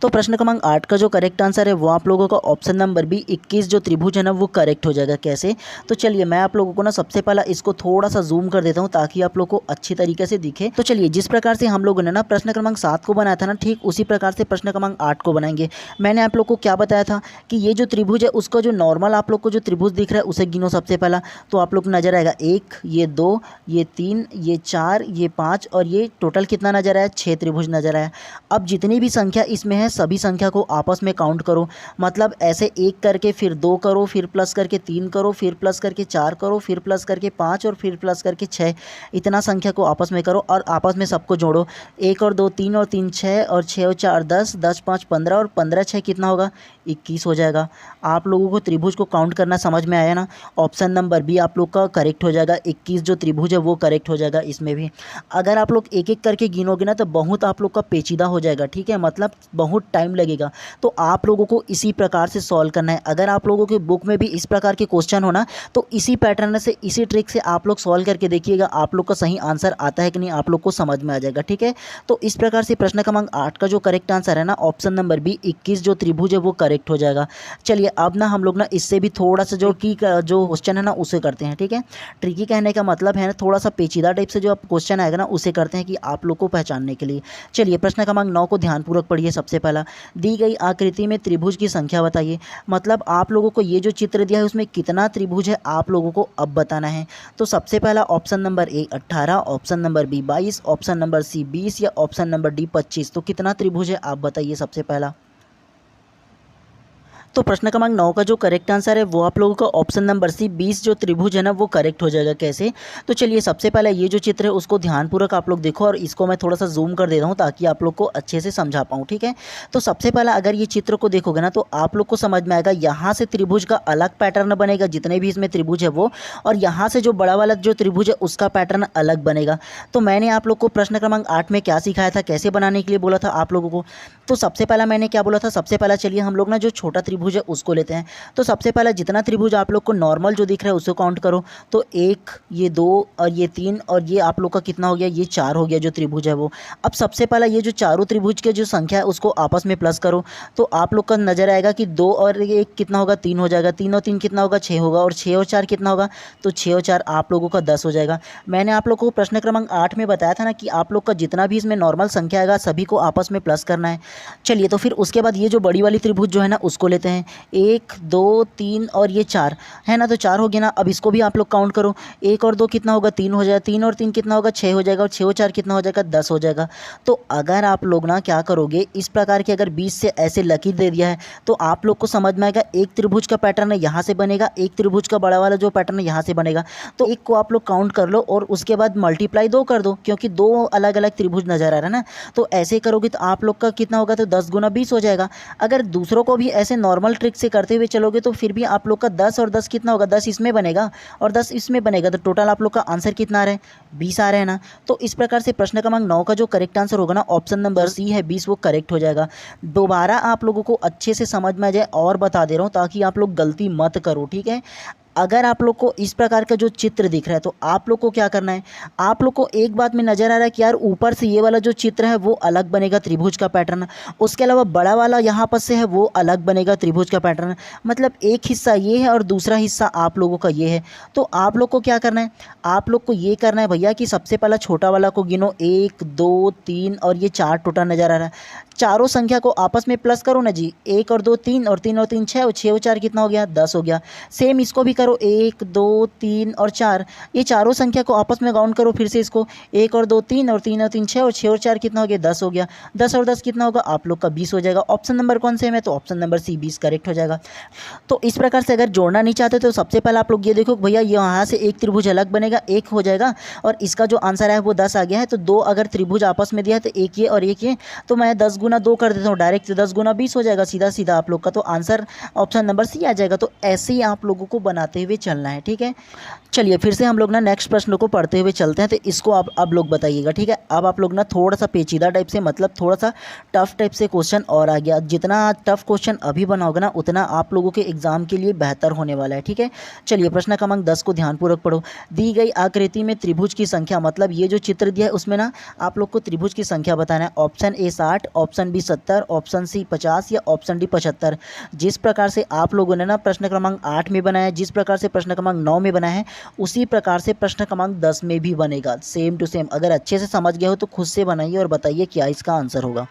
तो प्रश्न क्रमांक 8 का जो करेक्ट आंसर है वो आप लोगों का ऑप्शन नंबर बी 21 जो त्रिभुज है ना वो करेक्ट हो जाएगा। कैसे, तो चलिए मैं आप लोगों को ना सबसे पहला इसको थोड़ा सा जूम कर देता हूँ ताकि आप लोग को अच्छी तरीके से दिखे। तो चलिए जिस प्रकार से हम लोगों ने ना प्रश्न क्रमांक 7 को बनाया था ना ठीक उसी प्रकार से प्रश्न क्रमांक 8 को बनाएंगे। मैंने आप लोग को क्या बताया था कि ये जो त्रिभुज है उसका जो नॉर्मल आप लोग को जो त्रिभुज दिख रहा है उसे गिनो सबसे पहला। तो आप लोग को नजर आएगा 1, ये 2, ये 3, ये 4, ये 5 और ये टोटल कितना नजर आया, 6 त्रिभुज नजर आया। अब जितनी भी संख्या इसमें है सभी संख्या को आपस में काउंट करो। मतलब ऐसे 1 करके फिर 2 करो, फिर प्लस करके 3 करो, फिर प्लस करके 4 करो, फिर प्लस करके 5 और फिर प्लस करके 6। इतना संख्या को आपस में करो और आपस में सबको जोड़ो। 1 और 2 3 और 3 6 और 6 और 4 10, 10 5 15 और 15 6 कितना होगा, 21 हो जाएगा। आप लोगों को त्रिभुज को काउंट करना समझ में आया ना। ऑप्शन नंबर बी आप लोग का करेक्ट हो जाएगा। 21 जो त्रिभुज है वो करेक्ट हो जाएगा। इसमें भी अगर आप लोग एक एक करके गिनोगे ना तो बहुत आप लोग का पेचीदा हो जाएगा, ठीक है। मतलब बहुत टाइम लगेगा। तो आप लोगों को इसी प्रकार से सॉल्व करना है। अगर आप लोगों के बुक में भी इस प्रकार के क्वेश्चन हो ना तो इसी पैटर्न से इसी ट्रिक से आप लोग सॉल्व करके देखिएगा। आप लोग का सही आंसर आता है कि नहीं आप लोग को समझ में आ जाएगा, ठीक है। तो इस प्रकार से प्रश्न क्रमांक 8 का जो करेक्ट आंसर है ना ऑप्शन नंबर बी 21 जो त्रिभुज है वो करेक्ट हो जाएगा। चलिए अब ना हम लोग ना इससे भी थोड़ा सा जो क्वेश्चन है ना उसे करते हैं, ठीक है। ट्रिकी कहने का मतलब है ना थोड़ा सा पेचीदा टाइप से जो क्वेश्चन आएगा ना उसे करते हैं कि आप लोग को पहचानने के लिए। चलिए प्रश्न क्रमांक 9 को ध्यानपूर्वक पढ़िए। सबसे पहला दी गई आकृति में त्रिभुज की संख्या बताइए। मतलब आप लोगों को ये जो चित्र दिया है उसमें कितना त्रिभुज है आप लोगों को अब बताना है। तो सबसे पहला option number A 18, option number B 22, option number C 20 या ऑप्शन नंबर डी 25। तो कितना त्रिभुज है आप बताइए सबसे पहला। तो प्रश्न क्रमांक 9 का जो करेक्ट आंसर है वो आप लोगों का ऑप्शन नंबर सी 20 जो त्रिभुज है ना वो करेक्ट हो जाएगा। कैसे? तो चलिए सबसे पहले ये जो चित्र है उसको ध्यानपूर्वक आप लोग देखो और इसको मैं थोड़ा सा जूम कर दे रहा हूँ ताकि आप लोग को अच्छे से समझा पाऊँ। ठीक है, तो सबसे पहला अगर ये चित्र को देखोगे ना तो आप लोग को समझ में आएगा यहाँ से त्रिभुज का अलग पैटर्न बनेगा, जितने भी इसमें त्रिभुज है वो, और यहाँ से जो बड़ा वाला जो त्रिभुज है उसका पैटर्न अलग बनेगा। तो मैंने आप लोग को प्रश्न क्रमांक 8 में क्या सिखाया था, कैसे बनाने के लिए बोला था आप लोगों को। तो सबसे पहला मैंने क्या बोला था, सबसे पहला चलिए हम लोग ना जो छोटा त्रिभुज है उसको लेते हैं। तो सबसे पहला जितना त्रिभुज आप लोग को नॉर्मल जो दिख रहा है उसको काउंट करो। तो 1, ये 2 और ये 3 और ये आप लोग का कितना हो गया, ये 4 हो गया जो त्रिभुज है वो। अब सबसे पहला ये जो चारों त्रिभुज के जो संख्या है उसको आपस में प्लस करो। तो आप लोग का नजर आएगा कि 2 और 1 कितना होगा, 3 हो जाएगा। 3 और 3 कितना होगा, 6 होगा। और 6 और 4 कितना होगा, तो 6 और 4 आप लोगों का 10 हो जाएगा। मैंने आप लोग को प्रश्न क्रमांक 8 में बताया था ना कि आप लोग का जितना भी इसमें नॉर्मल संख्या आएगा सभी को आपस में प्लस करना है। चलिए तो फिर उसके बाद ये जो बड़ी वाली त्रिभुज जो है ना उसको लेते हैं। 1, 2, 3 और ये 4 है ना, तो 4 हो गया ना। अब इसको भी आप लोग काउंट करो। 1 और 2 कितना होगा, 3 हो जाएगा। 3 और 3 कितना होगा, 6 हो जाएगा। और 6 और 4 कितना हो जाएगा, 10 हो जाएगा। तो अगर आप लोग ना क्या करोगे, इस प्रकार के अगर 20 से ऐसे लकीर दे दिया है तो आप लोग को समझ में आएगा एक त्रिभुज का पैटर्न है यहाँ से बनेगा, एक त्रिभुज का बड़ा वाला जो पैटर्न है यहाँ से बनेगा। तो एक को आप लोग काउंट कर लो और उसके बाद मल्टीप्लाई 2 कर दो, क्योंकि 2 अलग अलग त्रिभुज नजर आ रहा है ना। तो ऐसे करोगे तो आप लोग का कितना होगा, तो 10 गुना 20 हो जाएगा। अगर दूसरों को भी ऐसे नॉर्मल ट्रिक से करते हुए चलोगे तो फिर भी आप लोग का 10 और 10 कितना होगा, 10 इसमें बनेगा और 10 इसमें बनेगा। तो टोटल आप लोग का आंसर कितना आ रहा है, 20 आ रहा है ना। तो इस प्रकार से प्रश्न क्रमांक 9 का जो करेक्ट आंसर होगा ना ऑप्शन नंबर सी है 20, वो करेक्ट हो जाएगा। दोबारा आप लोगों को अच्छे से समझ में आ जाए और बता दे रहा हूँ ताकि आप लोग गलती मत करो। ठीक है, अगर आप लोग को इस प्रकार का जो चित्र दिख रहा है तो आप लोग को क्या करना है, आप लोग को एक बात में नज़र आ रहा है कि यार ऊपर से ये वाला जो चित्र है वो अलग बनेगा त्रिभुज का पैटर्न, उसके अलावा बड़ा वाला यहाँ पर से है वो अलग बनेगा त्रिभुज का पैटर्न। मतलब एक हिस्सा ये है और दूसरा हिस्सा आप लोगों का ये है। तो आप लोग को क्या करना है, आप लोग को ये करना है भैया कि सबसे पहला छोटा वाला को गिनो, 1, 2, 3 और ये 4 टोटल नज़र आ रहा है। चारों संख्या को आपस में प्लस करो ना जी, 1 और 2 3 और 3 और 3 6 और 6 और 4 कितना हो गया, 10 हो गया। सेम इसको भी करो, 1, 2, 3 और 4, ये चारों संख्या को आपस में काउंट करो फिर से इसको, 1 और 2 3 और 3 और 3 6 और 6 और 4 कितना हो गया, 10 हो गया। 10 और 10 कितना होगा, आप लोग का 20 हो जाएगा। ऑप्शन नंबर कौन से में, तो ऑप्शन नंबर सी 20 करेक्ट हो जाएगा। तो इस प्रकार से अगर जोड़ना नहीं चाहते तो सबसे पहले आप लोग ये देखो भैया यहाँ से एक त्रिभुज अलग बनेगा, 1 हो जाएगा और इसका जो आंसर है वो 10 आ गया है। तो 2 अगर त्रिभुज आपस में दिया है तो एक ये और एक ये, तो मैं 10 गुना 2 कर देता हूँ, डायरेक्ट 10 गुना 20 हो जाएगा सीधा सीधा आप लोग का। तो आंसर ऑप्शन नंबर सी आ जाएगा। तो ऐसे ही आप लोगों को बनाते हुए चलना है। ठीक है, चलिए फिर से हम लोग ना नेक्स्ट प्रश्न को पढ़ते हुए चलते हैं। तो इसको आप लोग बताइएगा। ठीक है, अब आप लोग ना थोड़ा सा पेचीदा टाइप से, मतलब थोड़ा सा टफ टाइप से क्वेश्चन और आ गया। जितना टफ क्वेश्चन अभी बनाओगे ना उतना आप लोगों के एग्जाम के लिए बेहतर होने वाला है। ठीक है, चलिए प्रश्न क्रमांक 10 को ध्यानपूर्वक पढ़ो। दी गई आकृति में त्रिभुज की संख्या, मतलब ये जो चित्र दिया है उसमें ना आप लोग को त्रिभुज की संख्या बताना है। Option A 60, option B 70, option C 50 या ऑप्शन डी 75। जिस प्रकार से आप लोगों ने ना प्रश्न क्रमांक 8 में बनाया, जिस प्रकार से प्रश्न क्रमांक 9 में बनाया है, उसी प्रकार से प्रश्न क्रमांक 10 में भी बनेगा, सेम टू सेम। अगर अच्छे से समझ गए हो तो खुद से बनाइए और बताइए क्या इसका आंसर होगा।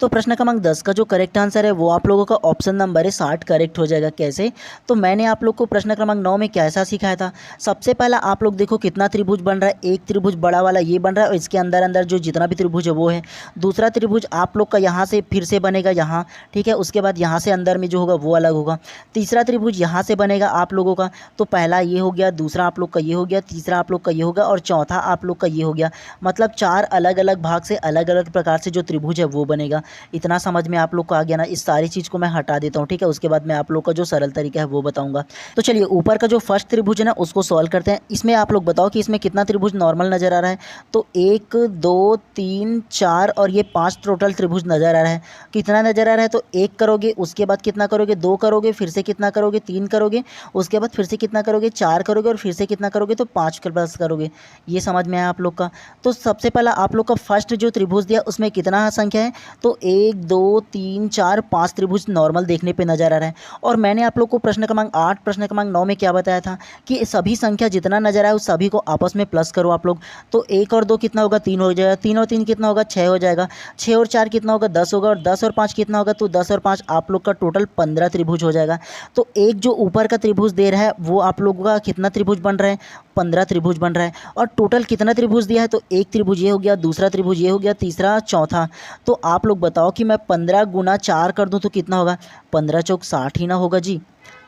तो प्रश्न क्रमांक 10 का जो करेक्ट आंसर है वो आप लोगों का ऑप्शन नंबर है 60 करेक्ट हो जाएगा। कैसे, तो मैंने आप लोग को प्रश्न क्रमांक 9 में कैसा सिखाया था। सबसे पहला आप लोग देखो कितना त्रिभुज बन रहा है, एक त्रिभुज बड़ा वाला ये बन रहा है और इसके अंदर अंदर जो जितना भी त्रिभुज है वो है। दूसरा त्रिभुज आप लोग का यहाँ से फिर से बनेगा यहाँ, ठीक है, उसके बाद यहाँ से अंदर में जो होगा वो अलग होगा। तीसरा त्रिभुज यहाँ से बनेगा आप लोगों का, तो पहला ये हो गया, दूसरा आप लोग का ये हो गया, तीसरा आप लोग का ये होगा और चौथा आप लोग का ये हो गया। मतलब 4 अलग अलग भाग से अलग अलग प्रकार से जो त्रिभुज है वो बनेगा। इतना समझ में आप लोग को आ गया ना। इस सारी चीज़ को मैं हटा देता हूँ, ठीक है, उसके बाद मैं आप लोग का जो सरल तरीका है वो बताऊंगा। तो चलिए ऊपर का जो फर्स्ट त्रिभुज है ना उसको सॉल्व करते हैं। इसमें आप लोग बताओ कि इसमें कितना त्रिभुज नॉर्मल नज़र आ रहा है। तो 1, 2, 3, 4 और ये 5 टोटल त्रिभुज नज़र आ रहा है। कितना नज़र आ रहा है, तो 1 करोगे, उसके बाद कितना करोगे, 2 करोगे, फिर से कितना करोगे, 3 करोगे, उसके बाद फिर से कितना करोगे, 4 करोगे और फिर से कितना करोगे, तो 5 प्लस करोगे। ये समझ में आया आप लोग का। तो सबसे पहला आप लोग का फर्स्ट जो त्रिभुज दिया उसमें कितना संख्या है, तो 1, 2, 3, 4, 5 त्रिभुज नॉर्मल देखने पे नजर आ रहा है। और मैंने आप लोग को प्रश्न क्रमांक 8 प्रश्न क्रमांक 9 में क्या बताया था कि सभी संख्या जितना नजर आए उस सभी को आपस में प्लस करो आप लोग। तो 1 और 2 कितना होगा, 3 हो जाएगा, 3 और 3 कितना होगा, 6 हो जाएगा, 6 और 4 कितना होगा, 10 होगा और 10 और 5 कितना होगा, तो 10 और 5 आप लोग का टोटल 15 त्रिभुज हो जाएगा। तो एक जो ऊपर का त्रिभुज दे रहा है वो आप लोगों का कितना त्रिभुज बन रहा है, 15 त्रिभुज बन रहा है। और टोटल कितना त्रिभुज दिया है, तो एक त्रिभुज ये हो गया, दूसरा त्रिभुज ये हो गया, तीसरा, चौथा। तो आप लोग बताओ कि मैं 15 गुना 4 कर दूं तो कितना होगा, 15 चौक 60 ही ना होगा जी।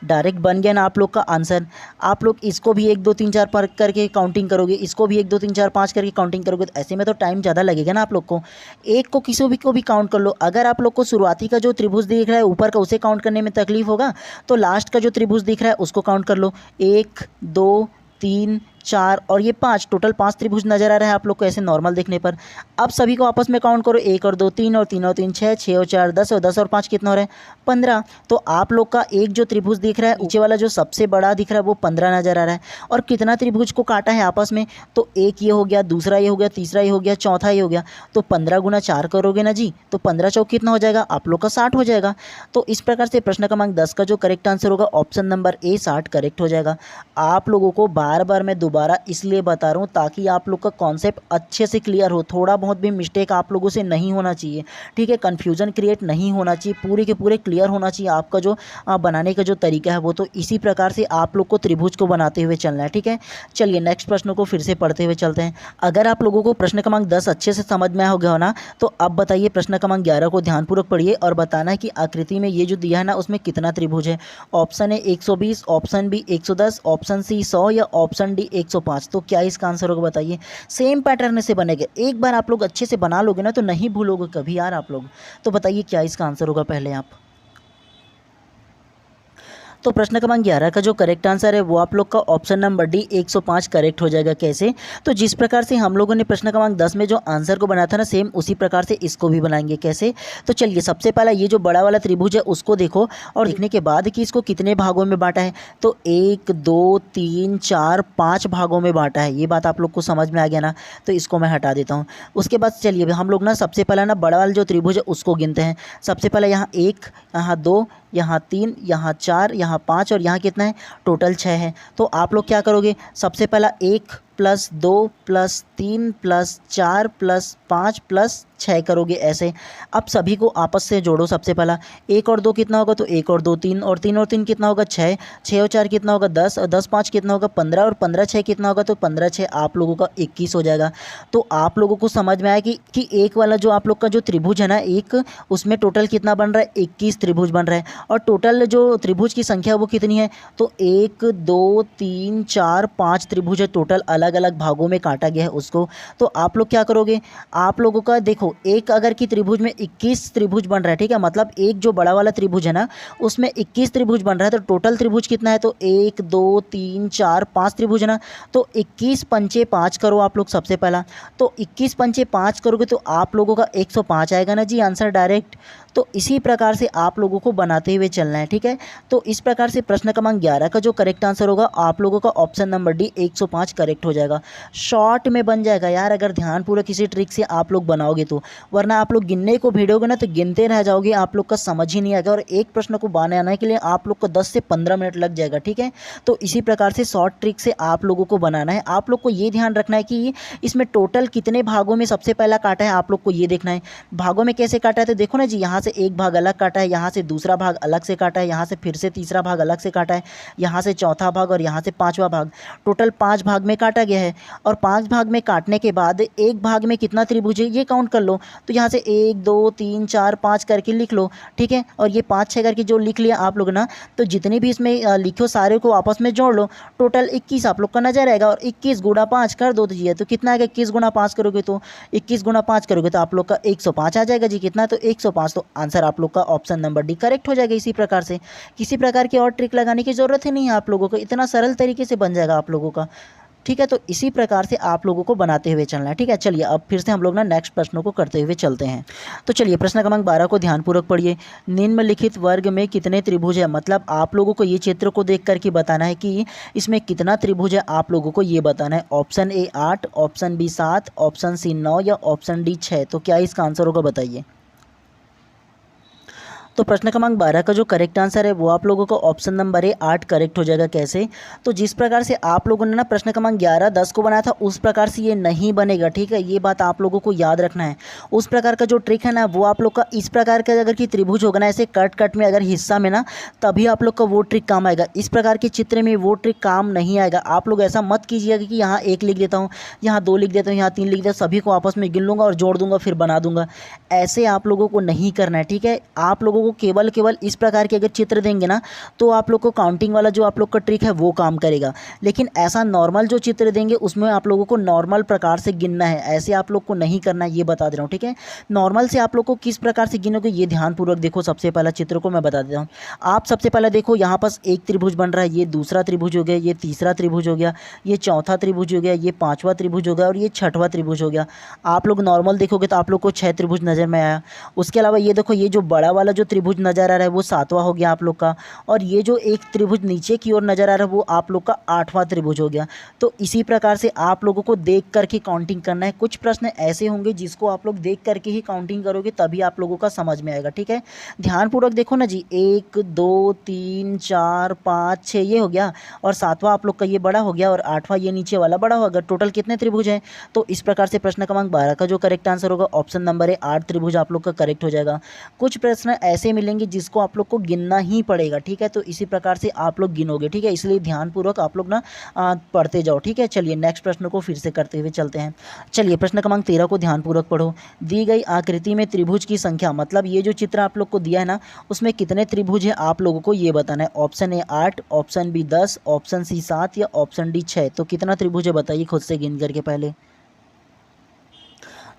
डायरेक्ट बन गया ना आप लोग का आंसर। आप लोग इसको भी 1 2 3 4 पर करके काउंटिंग करोगे, इसको भी 1 2 3 4 5 करके काउंटिंग करोगे, तो ऐसे में तो टाइम ज़्यादा लगेगा ना आप लोग को। एक को किसी भी को भी काउंट कर लो। अगर आप लोग को शुरुआती का जो त्रिभुज दिख रहा है ऊपर का, उसे काउंट करने में तकलीफ होगा, तो लास्ट का जो त्रिभुज दिख रहा है उसको काउंट कर लो। 1 2 3 4 और ये 5, टोटल 5 त्रिभुज नजर आ रहा है आप लोग को ऐसे नॉर्मल देखने पर। अब सभी को आपस में काउंट करो, 1 और 2 3 और 3 और 3 6, 6 और 4 10 और 10 और 5 कितना हो रहा है, 15। तो आप लोग का एक जो त्रिभुज दिख रहा है नीचे वाला जो सबसे बड़ा दिख रहा है वो 15 नजर आ रहा है। और कितना त्रिभुज को काटा है आपस में, तो एक ये हो गया, दूसरा ये हो गया, तीसरा ये हो गया, चौथा ये हो गया। तो 15 गुना 4 करोगे ना जी, तो 15 चौक कितना हो जाएगा आप लोग का, 60 हो जाएगा। तो इस प्रकार से प्रश्न क्रमांक 10 का जो करेक्ट आंसर होगा ऑप्शन नंबर ए 60 करेक्ट हो जाएगा। आप लोगों को बार बार मैं दोबारा इसलिए बता रहा हूँ ताकि आप लोग का कॉन्सेप्ट अच्छे से क्लियर हो, थोड़ा बहुत भी मिस्टेक आप लोगों से नहीं होना चाहिए, ठीक है। कन्फ्यूजन क्रिएट नहीं होना चाहिए, पूरे के पूरे क्लियर होना चाहिए आपका जो बनाने का जो तरीका है वो। तो इसी प्रकार से आप लोग को त्रिभुज को बनाते हुए चलना है, ठीक है। चलिए नेक्स्ट प्रश्न को फिर से पढ़ते हुए चलते हैं। अगर आप लोगों को प्रश्न क्रमांक 10 अच्छे से समझ में आ गया हो ना, तो अब बताइए प्रश्न क्रमांक 11 को ध्यानपूर्वक पढ़िए और बताना है कि आकृति में ये जो दिया है ना उसमें कितना त्रिभुज है। Option A 120, option B 110, option C 100 या ऑप्शन डी 105। तो क्या इसका आंसर होगा बताइए। सेम पैटर्न से बनेगा, एक बार आप लोग अच्छे से बना लोगे ना तो नहीं भूलोगे कभी यार आप लोग। तो बताइए क्या इसका आंसर होगा पहले आप। तो प्रश्न क्रमांक 11 का जो करेक्ट आंसर है वो आप लोग का ऑप्शन नंबर डी 105 करेक्ट हो जाएगा। कैसे, तो जिस प्रकार से हम लोगों ने प्रश्न क्रमांक 10 में जो आंसर को बनाया था ना, सेम उसी प्रकार से इसको भी बनाएंगे। कैसे, तो चलिए सबसे पहला ये जो बड़ा वाला त्रिभुज है उसको देखो और देखने के बाद कि इसको कितने भागों में बांटा है, तो 1 2 3 4 5 भागों में बांटा है। ये बात आप लोग को समझ में आ गया ना, तो इसको मैं हटा देता हूँ। उसके बाद चलिए हम लोग ना सबसे पहला ना बड़ा वाला जो त्रिभुज है उसको गिनते हैं। सबसे पहले यहाँ 1, यहाँ 2, यहाँ 3, यहाँ 4, यहाँ 5 और यहाँ कितना है, टोटल 6 है। तो आप लोग क्या करोगे, सबसे पहला 1 + 2 + 3 + 4 + 5 + 6 करोगे ऐसे। अब सभी को आपस से जोड़ो। सबसे पहला 1 और 2 कितना होगा, तो 1 और 2 3 और 3 और 3 कितना होगा 6, 6 और 4 कितना होगा 10 और 10 5 कितना होगा 15 और 15 6 कितना होगा, तो 15 6 आप लोगों का 21 हो जाएगा। तो आप लोगों को समझ में आया कि एक वाला जो आप लोग का जो त्रिभुज है ना एक, उसमें टोटल कितना बन रहा है, 21 त्रिभुज बन रहा है। और टोटल जो त्रिभुज की संख्या वो कितनी है, तो 1 2 3 4 5 त्रिभुज है टोटल, अलग अलग भागों में काटा गया है उसको। तो आप लोग क्या करोगे, आप लोगों का देखो एक अगर की त्रिभुज में 21 त्रिभुज बन रहा है, ठीक है, मतलब एक जो बड़ा वाला त्रिभुज है ना उसमें 21 त्रिभुज बन रहा है, तो टोटल त्रिभुज कितना है, तो 1 2 3 4 5 त्रिभुज है ना। तो 21 पंचे 5 करो आप लोग सबसे पहला, तो 21 पंचे 5 करोगे तो आप लोगों का 105 आएगा ना जी आंसर डायरेक्ट। तो इसी प्रकार से आप लोगों को बनाते हुए चलना है, ठीक है। तो इस प्रकार से प्रश्न क्रमांक 11 का जो करेक्ट आंसर होगा आप लोगों का ऑप्शन नंबर डी 105 करेक्ट हो जाएगा। शॉर्ट में बन जाएगा यार अगर ध्यानपूर्वक किसी ट्रिक से आप लोग बनाओगे तो, वरना आप लोग गिनने को भिड़ोगे ना तो गिनते रह जाओगे, आप लोग का समझ ही नहीं आएगा और एक प्रश्न को बनाने के लिए आप लोग को 10 से 15 मिनट लग जाएगा, ठीक है। तो इसी प्रकार से शॉर्ट ट्रिक से आप लोगों को बनाना है। आप लोग को ये ध्यान रखना है कि इसमें टोटल कितने भागों में सबसे पहला काटा है, आप लोग को ये देखना है। भागों में कैसे काटा है, तो देखो ना जी, यहाँ से एक भाग अलग काटा है, यहाँ से दूसरा भाग अलग से काटा है, यहाँ से फिर से तीसरा भाग अलग से काटा है, यहाँ से चौथा भाग और यहाँ से पांचवा भाग, टोटल 5 भाग में काटा गया है। और 5 भाग में काटने के बाद एक भाग में कितना त्रिभुज है ये काउंट कर लो। तो यहाँ से 1 2 3 4 5 करके लिख लो, ठीक है। और ये 5 6 करके जो लिख लिया आप लोग ना, तो जितने भी इसमें लिखो सारे को आपस में जोड़ लो, टोटल 21 आप लोग का नजर आएगा। और 21 गुणा 5 कर दो दीजिए, तो कितना आएगा, 21 गुणा 5 करोगे तो 21 गुणा 5 करोगे तो आप लोग का 105 आ जाएगा जी। कितना, तो 105। तो आंसर आप लोग का ऑप्शन नंबर डी करेक्ट हो जाएगा। इसी प्रकार से किसी प्रकार की और ट्रिक लगाने की जरूरत ही नहीं है आप लोगों को, इतना सरल तरीके से बन जाएगा आप लोगों का, ठीक है। तो इसी प्रकार से आप लोगों को बनाते हुए चलना है, ठीक है। चलिए अब फिर से हम लोग ना नेक्स्ट प्रश्नों को करते हुए चलते हैं। तो चलिए प्रश्न क्रमांक 12 को ध्यानपूर्वक पढ़िए। निम्नलिखित वर्ग में कितने त्रिभुज है, मतलब आप लोगों को ये चित्र को देख करके बताना है कि इसमें कितना त्रिभुज है, आप लोगों को ये बताना है। Option A 8, option B 7, option C 9 या ऑप्शन डी 6। तो क्या इसका आंसर होगा बताइए। तो प्रश्न क्रमांक 12 का जो करेक्ट आंसर है वो आप लोगों का ऑप्शन नंबर ए 8 करेक्ट हो जाएगा। कैसे? तो जिस प्रकार से आप लोगों ने ना प्रश्न क्रमांक 11, 10 को बनाया था उस प्रकार से ये नहीं बनेगा, ठीक है, ये बात आप लोगों को याद रखना है। उस प्रकार का जो ट्रिक है ना वो आप लोग का इस प्रकार का अगर कि त्रिभुज होगा ना, ऐसे कट कट में अगर हिस्सा में ना, तभी आप लोग का वो ट्रिक काम आएगा। इस प्रकार के चित्र में वो ट्रिक काम नहीं आएगा। आप लोग ऐसा मत कीजिएगा कि यहाँ 1 लिख देता हूँ, यहाँ 2 लिख देता हूँ, यहाँ 3 लिख देता हूँ, सभी को आपस में गिन लूँगा और जोड़ दूंगा फिर बना दूंगा। ऐसे आप लोगों को नहीं करना है, ठीक है। आप लोगों को केवल इस प्रकार के अगर चित्र देंगे ना तो आप लोग को काउंटिंग वाला जो आप लोग का ट्रिक है वो काम करेगा। लेकिन ऐसा नॉर्मल जो चित्र देंगे उसमें आप लोगों को नॉर्मल प्रकार से गिनना है, ऐसे आप लोग को नहीं करना है, ये बता दे रहा हूँ, ठीक है। नॉर्मल से आप लोग को किस प्रकार से गिनोगे ये ध्यानपूर्वक देखो। सबसे पहला चित्र को मैं बता देता हूँ। आप सबसे पहले देखो यहाँ पास एक त्रिभुज बन रहा है, ये दूसरा त्रिभुज हो गया, ये तीसरा त्रिभुज हो गया, ये चौथा त्रिभुज हो गया, ये पाँचवा त्रिभुज हो गया और ये छठवां त्रिभुज हो गया। आप लोग नॉर्मल देखोगे तो आप लोग को 6 त्रिभुज नज़र में आया। उसके अलावा ये देखो, ये जो बड़ा वाला जो त्रिभुज नज़र आ रहा है वो 7वां हो गया आप लोग का, और ये जो एक त्रिभुज नीचे की ओर नज़र आ रहा है वो आप लोग का 8वां त्रिभुज हो गया। तो इसी प्रकार से आप लोगों को देख करके काउंटिंग करना है। कुछ प्रश्न ऐसे होंगे जिसको आप लोग देख करके ही काउंटिंग करोगे तभी आप लोगों का समझ में आएगा, ठीक है। ध्यानपूर्वक देखो ना जी, 1 2 3 4 5 6 ये हो गया, और 7वां आप लोग का ये बड़ा हो गया, और 8वां ये नीचे वाला बड़ा होगा। टोटल कितने त्रिभुज हैं? तो इस प्रकार से प्रश्न क्रमांक 12 का जो करेक्ट आंसर होगा ऑप्शन नंबर है 8 त्रिभुज आप लोग का करेक्ट हो जाएगा। कुछ प्रश्न ऐसे मिलेंगे जिसको आप लोग को गिनना ही पड़ेगा, ठीक है। तो इसी प्रकार से आप लोग गिनोगे, ठीक है। इसलिए ध्यानपूर्वक आप लोग ना पढ़ते जाओ, ठीक है। चलिए नेक्स्ट प्रश्न को फिर से करते हुए चलते हैं। चलिए प्रश्न क्रमांक 13 को ध्यानपूर्वक पढ़ो। दी गई आकृति में त्रिभुज की संख्या, मतलब ये जो चित्र आप लोग को दिया है ना उसमें कितने त्रिभुज है आप लोगों को ये बताना है। Option A 8, option B 10, option C 7 या ऑप्शन डी 6। तो कितना त्रिभुज है बताइए खुद से गिन करके पहले।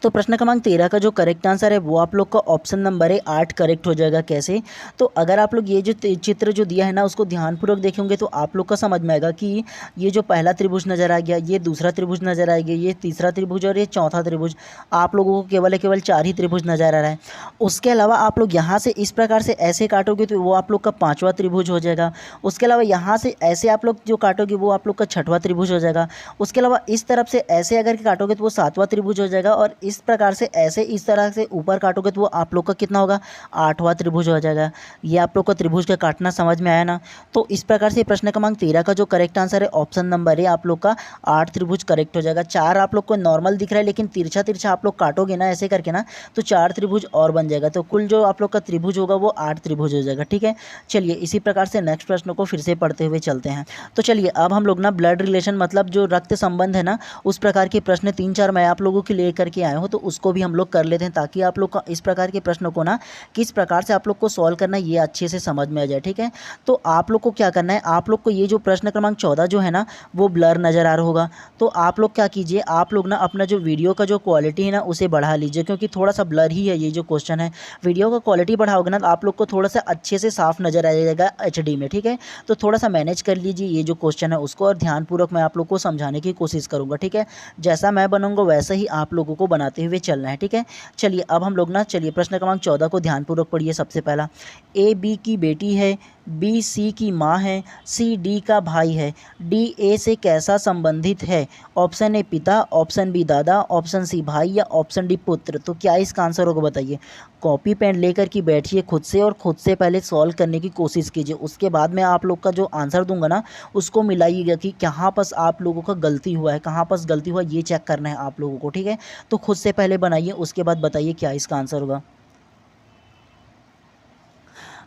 तो प्रश्न क्रमांक 13 का जो करेक्ट आंसर है वो आप लोग का ऑप्शन नंबर है 8 करेक्ट हो जाएगा। कैसे? तो अगर आप लोग ये जो चित्र जो दिया है ना उसको ध्यानपूर्वक देखेंगे तो आप लोग का समझ में आएगा कि ये जो पहला त्रिभुज नज़र आ गया, ये दूसरा त्रिभुज नज़र आ गया, ये तीसरा त्रिभुज और ये चौथा त्रिभुज। आप लोगों को केवल 4 ही त्रिभुज नज़र आ रहा है। उसके अलावा आप लोग यहाँ से इस प्रकार से ऐसे काटोगे तो वो आप लोग का 5वां त्रिभुज हो जाएगा। उसके अलावा यहाँ से ऐसे आप लोग जो काटोगे वो आप लोग का 6वां त्रिभुज हो जाएगा। उसके अलावा इस तरफ से ऐसे अगर काटोगे तो वो 7वां त्रिभुज हो जाएगा, और इस प्रकार से ऐसे इस तरह से ऊपर काटोगे तो वो आप लोग का कितना होगा? 8वां त्रिभुज हो जाएगा। ये आप लोग का त्रिभुज का काटना समझ में आया ना। तो इस प्रकार से प्रश्न क्रमांक 13 का जो करेक्ट आंसर है ऑप्शन नंबर है आप लोग का 8 त्रिभुज करेक्ट हो जाएगा। 4 आप लोग को नॉर्मल दिख रहा है, लेकिन तिरछा तिरछा आप लोग काटोगे ना ऐसे करके ना तो 4 त्रिभुज और बन जाएगा। तो कुल जो आप लोग का त्रिभुज होगा वो 8 त्रिभुज हो जाएगा, ठीक है। चलिए इसी प्रकार से नेक्स्ट प्रश्न को फिर से पढ़ते हुए चलते हैं। तो चलिए अब हम लोग ना ब्लड रिलेशन, मतलब जो रक्त संबंध है ना, उस प्रकार के प्रश्न 3-4 मैं आप लोगों के लिए करके आया हूँ, तो उसको भी हम लोग कर लेते हैं ताकि आप लोग का इस प्रकार के प्रश्नों को ना किस प्रकार से आप लोग को सॉल्व करना है ये अच्छे से समझ में आ जाए, ठीक है। तो आप लोग को क्या करना है, आप लोग को ये जो प्रश्न क्रमांक 14 जो है ना वो ब्लर नज़र आ रहा होगा। तो आप लोग क्या कीजिए, आप लोग ना अपना जो वीडियो का जो क्वालिटी है ना उसे बढ़ा लीजिए, क्योंकि थोड़ा सा ब्लर ही है ये जो क्वेश्चन है। वीडियो का क्वालिटी बढ़ाओगे ना तो आप लोग को थोड़ा सा अच्छे से साफ नज़र आ जाएगा HD में, ठीक है। तो थोड़ा सा मैनेज कर लीजिए ये जो क्वेश्चन है उसको, और ध्यानपूर्वक मैं आप लोग को समझाने की कोशिश करूँगा, ठीक है। जैसा मैं बनूँगा वैसा ही आप लोगों को बनाते हुए चलना है, ठीक है। चलिए अब हम लोग ना, चलिए प्रश्न क्रमांक 14 को ध्यानपूर्वक पढ़िए। सबसे पहला, A B की बेटी है, B C की माँ है, C D का भाई है, D A से कैसा संबंधित है? ऑप्शन ए पिता, ऑप्शन बी दादा, ऑप्शन सी भाई या ऑप्शन डी पुत्र। तो क्या इसका आंसर होगा बताइए। कॉपी पेन लेकर के बैठिए खुद से, और खुद से पहले सॉल्व करने की कोशिश कीजिए। उसके बाद मैं आप लोग का जो आंसर दूंगा ना उसको मिलाइएगा कि कहाँ पर आप लोगों का गलती हुआ है, कहाँ पर गलती हुआ ये चेक करना है आप लोगों को, ठीक है। तो खुद से पहले बनाइए, उसके बाद बताइए क्या इसका आंसर होगा।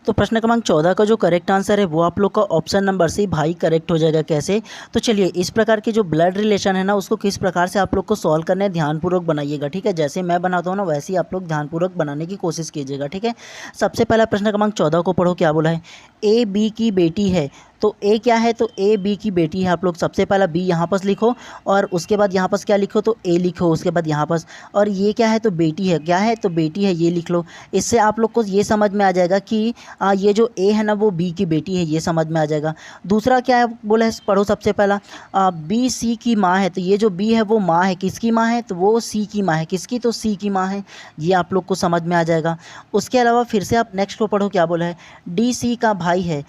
तो प्रश्न क्रमांक 14 का जो करेक्ट आंसर है वो आप लोग का ऑप्शन नंबर सी भाई करेक्ट हो जाएगा। कैसे? तो चलिए इस प्रकार के जो ब्लड रिलेशन है ना उसको किस प्रकार से आप लोग को सॉल्व करना है ध्यानपूर्वक बनाइएगा, ठीक है। जैसे मैं बनाता हूँ ना वैसे ही आप लोग ध्यानपूर्वक बनाने की कोशिश कीजिएगा, ठीक है। सबसे पहला प्रश्न क्रमांक 14 को पढ़ो, क्या बोला है। A B की बेटी है, तो A क्या है, तो A B की बेटी है। आप लोग सबसे पहला B यहाँ पर लिखो, और उसके बाद यहाँ पर क्या लिखो, तो A लिखो, उसके बाद यहाँ पर, और ये क्या है, तो बेटी है। क्या है, तो बेटी है, ये लिख लो। इससे आप लोग को ये समझ में आ जाएगा कि ये जो A है ना वो B की बेटी है, ये समझ में आ जाएगा। दूसरा क्या है बोला है, पढ़ो सबसे पहला, B C की माँ है, तो ये जो B है वो माँ है, किसकी माँ है, तो वो C की माँ है, किसकी, तो C की माँ है। ये आप लोग को समझ में आ जाएगा। उसके अलावा फिर से आप नेक्स्ट को पढ़ो, क्या बोला है। D C का भाई भाई है,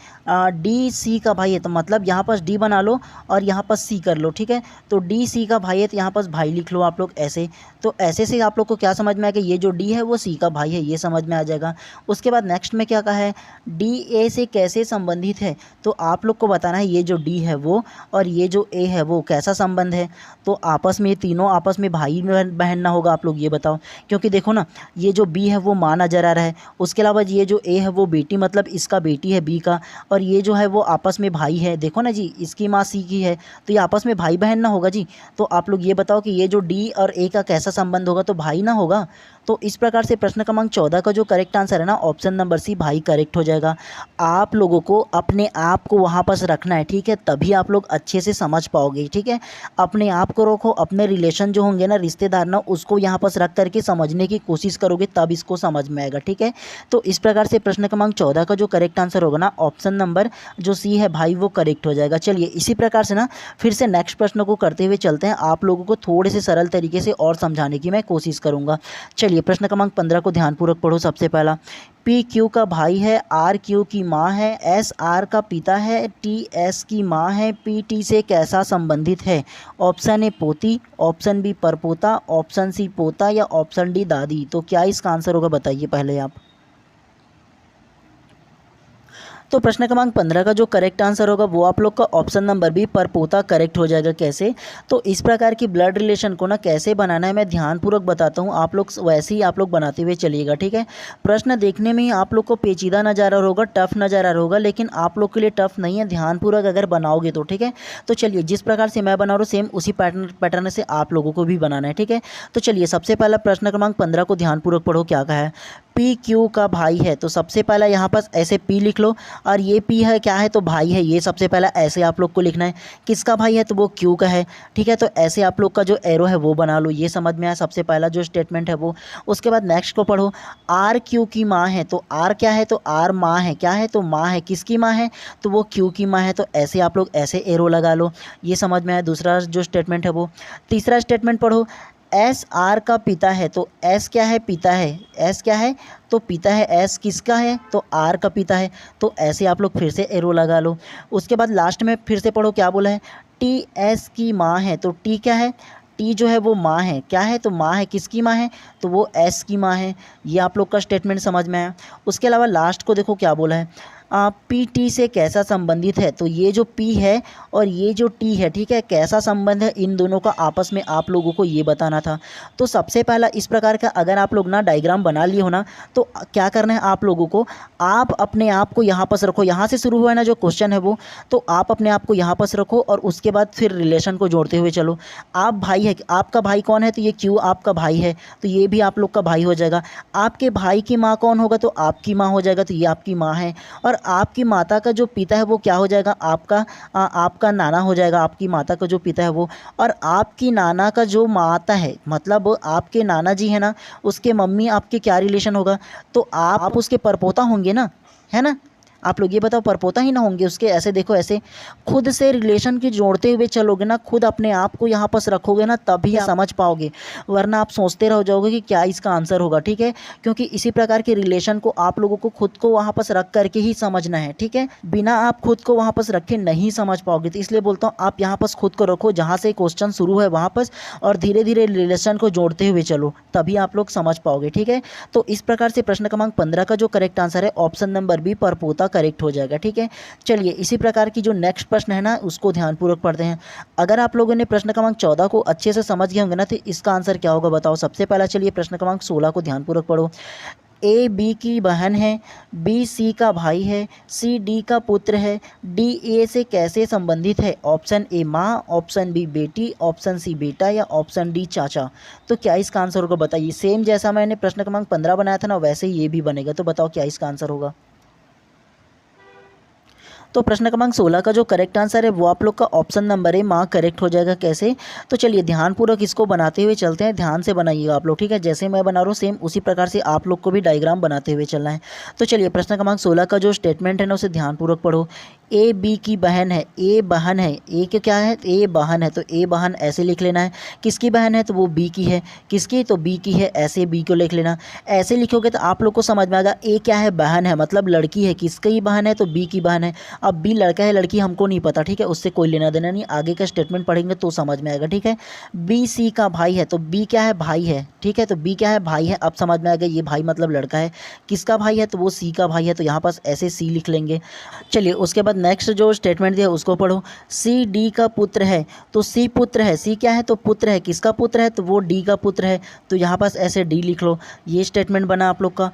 डी सी का भाई है, तो मतलब यहाँ पर डी बना लो और यहाँ पर सी कर लो, ठीक है। तो डी सी का भाई है तो यहाँ पर भाई लिख लो आप लोग ऐसे। तो ऐसे से आप लोग को क्या समझ में आएगा, ये जो डी है वो सी का भाई है, ये समझ में आ जाएगा। उसके बाद नेक्स्ट में क्या कहा है, डी ए से कैसे संबंधित है, तो आप लोग को बताना है ये जो डी है वो और ये जो ए है वो कैसा संबंध है। तो आपस में ये तीनों आपस में भाई बहन ना होगा, आप लोग ये बताओ। क्योंकि देखो ना, ये जो बी है वो माँ नज़र आ रहा है, उसके अलावा ये जो ए है वो बेटी, मतलब इसका बेटी है बी का, और ये जो है वो आपस में भाई है। देखो ना जी, इसकी माँ सी की है, तो ये आपस में भाई बहन ना होगा जी। तो आप लोग ये बताओ कि ये जो डी और ए का कैसा संबंध होगा, तो भाई ना होगा। तो इस प्रकार से प्रश्न क्रमांक 14 का जो करेक्ट आंसर है ना, ऑप्शन नंबर सी भाई करेक्ट हो जाएगा। आप लोगों को अपने आप को वहाँ पर रखना है, ठीक है, तभी आप लोग अच्छे से समझ पाओगे, ठीक है। अपने आप को रखो, अपने रिलेशन जो होंगे ना, रिश्तेदार ना, उसको यहाँ पर रख करके समझने की कोशिश करोगे, तब इसको समझ में आएगा, ठीक है। तो इस प्रकार से प्रश्न क्रमांक 14 का जो करेक्ट आंसर होगा ना, ऑप्शन नंबर जो सी है भाई वो करेक्ट हो जाएगा। चलिए इसी प्रकार से ना फिर से नेक्स्ट प्रश्न को करते हुए चलते हैं, आप लोगों को थोड़े से सरल तरीके से और समझाने की मैं कोशिश करूँगा। चलिए प्रश्न क्रमांक 15 को ध्यानपूर्वक पढ़ो। सबसे पहला, पी क्यू का भाई है, आर क्यू की माँ है, एस आर का पिता है, टी एस की माँ है, पी टी से कैसा संबंधित है। ऑप्शन ए पोती, ऑप्शन बी परपोता, ऑप्शन सी पोता या ऑप्शन डी दादी। तो क्या इसका आंसर होगा, बताइए पहले आप। तो प्रश्न क्रमांक 15 का जो करेक्ट आंसर होगा वो आप लोग का ऑप्शन नंबर बी परपोता करेक्ट हो जाएगा। कैसे, तो इस प्रकार की ब्लड रिलेशन को ना कैसे बनाना है मैं ध्यानपूर्वक बताता हूँ, आप लोग वैसे ही आप लोग बनाते हुए चलिएगा, ठीक है। प्रश्न देखने में ही आप लोग को पेचीदा नज़र आ रहा होगा, टफ नज़र आ रहा होगा, लेकिन आप लोग के लिए टफ नहीं है, ध्यानपूर्वक अगर बनाओगे तो, ठीक है। तो चलिए जिस प्रकार से मैं बना रहा हूँ सेम उसी पैटर्न से आप लोगों को भी बनाना है, ठीक है। तो चलिए सबसे पहला प्रश्न क्रमांक 15 को ध्यानपूर्वक पढ़ो, क्या कहा है। पी क्यू का भाई है, तो सबसे पहला यहाँ पर ऐसे पी लिख लो, और ये पी है क्या है, तो भाई है, ये सबसे पहला ऐसे आप लोग को लिखना है। किसका भाई है, तो वो क्यू का है, ठीक है। तो ऐसे आप लोग का जो एरो है वो बना लो, ये समझ में आया सबसे पहला जो स्टेटमेंट है वो। उसके बाद नेक्स्ट को पढ़ो, आर क्यू की माँ है, तो आर क्या है, तो आर माँ है, क्या है, तो माँ है, किसकी माँ है, तो वो क्यू की माँ है। तो ऐसे आप लोग ऐसे एरो लगा लो, ये समझ में आया दूसरा जो स्टेटमेंट है वो। तीसरा स्टेटमेंट पढ़ो, एस आर का पिता है, तो एस क्या है, पिता है, एस क्या है, तो पिता है, एस किसका है, तो आर का पिता है। तो ऐसे आप लोग फिर से एरो लगा लो। उसके बाद लास्ट में फिर से पढ़ो, क्या बोला है, टी एस की माँ है, तो टी क्या है, टी जो है वो माँ है, क्या है, तो माँ है, किसकी माँ है, तो वो एस की माँ है। ये आप लोग का स्टेटमेंट समझ में आया। उसके अलावा लास्ट को देखो क्या बोला है, पी टी से कैसा संबंधित है, तो ये जो पी है और ये जो टी है, ठीक है, कैसा संबंध है इन दोनों का आपस में, आप लोगों को ये बताना था। तो सबसे पहला इस प्रकार का अगर आप लोग ना डायग्राम बना लिए हो ना, तो क्या करना है आप लोगों को, आप अपने आप को यहाँ पर रखो, यहाँ से शुरू हुआ है ना जो क्वेश्चन है वो, तो आप अपने आप को यहाँ पर रखो और उसके बाद फिर रिलेशन को जोड़ते हुए चलो। आप भाई है, आपका भाई कौन है, तो ये क्यू आपका भाई है, तो ये भी आप लोग का भाई हो जाएगा। आपके भाई की माँ कौन होगा, तो आपकी माँ हो जाएगा, तो ये आपकी माँ है। और आपकी माता का जो पिता है वो क्या हो जाएगा, आपका नाना हो जाएगा, आपकी माता का जो पिता है वो। और आपकी नाना का जो माता है, मतलब आपके नाना जी है ना, उसके मम्मी आपके क्या रिलेशन होगा, तो आप उसके परपोता होंगे ना, है ना। आप लोग ये बताओ, परपोता ही ना होंगे उसके। ऐसे देखो, ऐसे खुद से रिलेशन की जोड़ते हुए चलोगे ना, खुद अपने आप को यहाँ पर रखोगे ना, तभी आप समझ पाओगे, वरना आप सोचते रह जाओगे कि क्या इसका आंसर होगा, ठीक है। क्योंकि इसी प्रकार के रिलेशन को आप लोगों को खुद को वहाँ पर रख करके ही समझना है, ठीक है। बिना आप खुद को वहाँ पर रखे नहीं समझ पाओगे। तो इसलिए बोलता हूँ आप यहाँ पर खुद को रखो, जहाँ से क्वेश्चन शुरू है वहाँ पर, और धीरे धीरे रिलेशन को जोड़ते हुए चलो, तभी आप लोग समझ पाओगे, ठीक है। तो इस प्रकार से प्रश्न क्रमांक 15 का जो करेक्ट आंसर है ऑप्शन नंबर बी परपोता करेक्ट हो जाएगा, ठीक है। चलिए इसी प्रकार की जो नेक्स्ट प्रश्न है ना, उसको ध्यानपूर्वक पढ़ते हैं। अगर आप लोगों ने प्रश्न क्रमांक 14 को अच्छे से समझ गए होंगे ना, तो इसका आंसर क्या होगा बताओ। सबसे पहला चलिए प्रश्न क्रमांक 16 को ध्यानपूर्वक पढ़ो। ए बी की बहन है, बी सी का भाई है, सी डी का पुत्र है, डी ए से कैसे संबंधित है। ऑप्शन ए माँ, ऑप्शन बी बेटी, ऑप्शन सी बेटा या ऑप्शन डी चाचा। तो क्या इसका आंसर होगा, बताइए। सेम जैसा मैंने प्रश्न क्रमांक 15 बनाया था ना, वैसे ही ये भी बनेगा। तो बताओ क्या इसका आंसर होगा। तो प्रश्न क्रमांक 16 का जो करेक्ट आंसर है वो आप लोग का ऑप्शन नंबर ए माँ करेक्ट हो जाएगा। कैसे? तो चलिए ध्यानपूर्वक इसको बनाते हुए चलते हैं, ध्यान से बनाइएगा आप लोग, ठीक है। जैसे मैं बना रहा हूँ सेम उसी प्रकार से आप लोग को भी डायग्राम बनाते हुए चलना है। तो चलिए प्रश्न क्रमांक 16 का जो स्टेटमेंट है ना उसे ध्यानपूर्वक पढ़ो। ए बी की बहन है, ए बहन है, ए के क्या है? ए बहन है, तो ए बहन ऐसे लिख लेना है। किसकी बहन है? तो वो बी की है। किसकी? तो बी की है, ऐसे बी को लिख लेना। ऐसे लिखोगे तो आप लोग को समझ में आएगा ए क्या है? बहन है, मतलब लड़की है। किसकी बहन है? तो बी की बहन है। अब बी लड़का है लड़की हमको नहीं पता, ठीक है, उससे कोई लेना देना नहीं, आगे का स्टेटमेंट पढ़ेंगे तो समझ में आएगा, ठीक है। बी सी का भाई है, तो बी क्या है? भाई है, ठीक है, तो बी क्या है? भाई है। अब समझ में आएगा ये भाई मतलब लड़का है। किसका भाई है? तो वो सी का भाई है, तो यहाँ पास ऐसे सी लिख लेंगे। चलिए उसके बाद नेक्स्ट जो स्टेटमेंट दिया उसको पढ़ो। सी डी का पुत्र है, तो सी पुत्र है, सी क्या है? तो पुत्र है। किसका पुत्र है? तो वो डी का पुत्र है, तो यहाँ पास ऐसे डी लिख लो। ये स्टेटमेंट बना आप लोग का।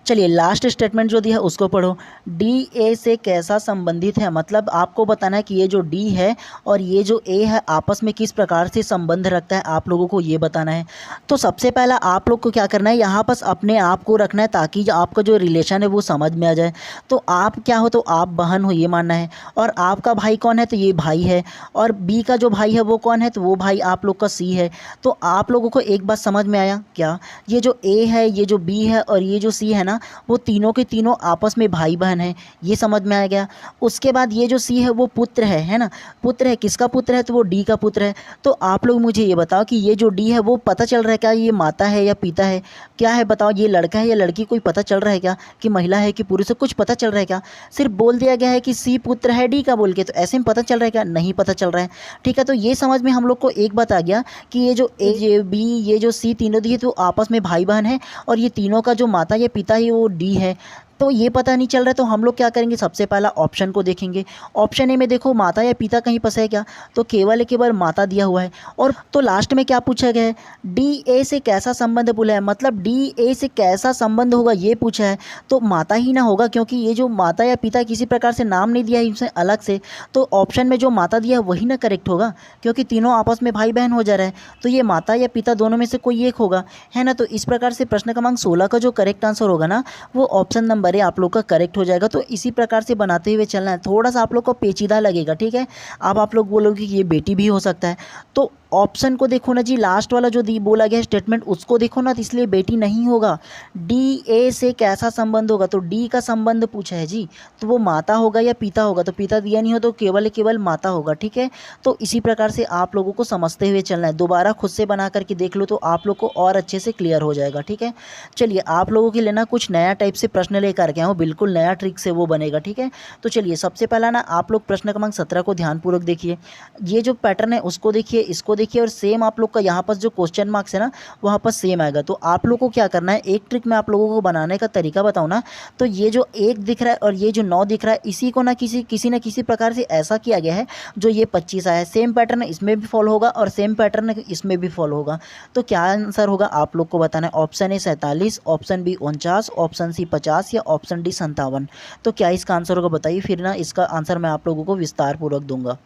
चलिए लास्ट स्टेटमेंट जो दिया है उसको पढ़ो। डी ए से कैसा संबंधित है, मतलब आपको बताना है कि ये जो डी है और ये जो ए है आपस में किस प्रकार से संबंध रखता है, आप लोगों को ये बताना है। तो सबसे पहला आप लोग को क्या करना है, यहाँ पास अपने आप को रखना है ताकि जो आपका जो रिलेशन है वो समझ में आ जाए। तो आप क्या हो? तो आप बहन हो, ये मानना है। और आपका भाई कौन है? तो ये भाई है। और बी का जो भाई है वो कौन है? तो वो भाई आप लोग का सी है। तो आप लोगों को एक बात समझ में आया क्या? ये जो ए है, ये जो बी है और ये जो सी है ना, वो तीनों के तीनों आपस में भाई बहन है, ये समझ में आ गया। उसके बाद ये जो सी है वो पुत्र है ना, पुत्र है। किसका पुत्र है? तो वो डी का पुत्र है। तो आप लोग मुझे ये बताओ कि ये जो डी है वो पता चल रहा है क्या ये माता है या पिता है? क्या है बताओ, ये लड़का है या लड़की? कोई पता चल रहा है क्या कि महिला है कि पुरुष है? कुछ पता चल रहा है क्या? सिर्फ बोल दिया गया है कि सी पुत्र है डी का बोल के, तो ऐसे में पता चल रहा है क्या? नहीं पता चल रहा है, ठीक है। तो ये समझ में हम लोग को एक बात आ गया कि ये जो ए, ये बी, ये जो सी, तीनों दी है तो आपस में भाई बहन है और ये तीनों का जो माता या पिता है वो डी है। तो ये पता नहीं चल रहा है, तो हम लोग क्या करेंगे, सबसे पहला ऑप्शन को देखेंगे। ऑप्शन ए में देखो माता या पिता कहीं पर है क्या? तो केवल माता दिया हुआ है। और तो लास्ट में क्या पूछा गया है? डी ए से कैसा संबंध बोला है, मतलब डी ए से कैसा संबंध होगा ये पूछा है। तो माता ही ना होगा, क्योंकि ये जो माता या पिता किसी प्रकार से नाम नहीं दिया है इनसे अलग से, तो ऑप्शन में जो माता दिया है वही ना करेक्ट होगा, क्योंकि तीनों आपस में भाई बहन हो जा रहा है। तो ये माता या पिता दोनों में से कोई एक होगा, है ना। तो इस प्रकार से प्रश्न क्रमांक 16 का जो करेक्ट आंसर होगा ना वो ऑप्शन नंबर ए आप लोग का करेक्ट हो जाएगा। तो इसी प्रकार से बनाते हुए चलना है। थोड़ा सा आप लोग को पेचीदा लगेगा, ठीक है। अब आप लोग बोलोगे कि ये बेटी भी हो सकता है, तो ऑप्शन को देखो ना जी, लास्ट वाला जो दी बोला गया स्टेटमेंट उसको देखो ना, तो इसलिए बेटी नहीं होगा। डी ए से कैसा संबंध होगा, तो डी का संबंध पूछा है जी, तो वो माता होगा या पिता होगा? तो पिता दिया नहीं हो तो केवल माता होगा, ठीक है। तो इसी प्रकार से आप लोगों को समझते हुए चलना है। दोबारा खुद से बना करके देख लो तो आप लोग को और अच्छे से क्लियर हो जाएगा, ठीक है। चलिए आप लोगों के लिए ना कुछ नया टाइप से प्रश्न लेकर के आऊँ, बिल्कुल नया ट्रिक से वो बनेगा, ठीक है। तो चलिए सबसे पहला ना आप लोग प्रश्न क्रमांक 17 को ध्यानपूर्वक देखिए। ये जो पैटर्न है उसको देखिए, इसको देखिए, और सेम आप लोग का यहाँ पर जो क्वेश्चन मार्क्स है ना वहाँ पर सेम आएगा। तो आप लोग को क्या करना है, एक ट्रिक मैं आप लोगों को बनाने का तरीका बताऊँ ना, तो ये जो 1 दिख रहा है और ये जो 9 दिख रहा है, इसी को ना किसी न किसी प्रकार से ऐसा किया गया है जो ये 25 आया है। सेम पैटर्न इसमें भी फॉलो होगा और सेम पैटर्न इसमें भी फॉलो होगा। तो क्या आंसर होगा आप लोग को बताना है। Option A 47, option B 49, option C 50 या ऑप्शन डी 57। तो क्या इसका आंसर होगा बताइए, फिर ना इसका आंसर मैं आप लोगों को विस्तार पूर्वक दूंगा।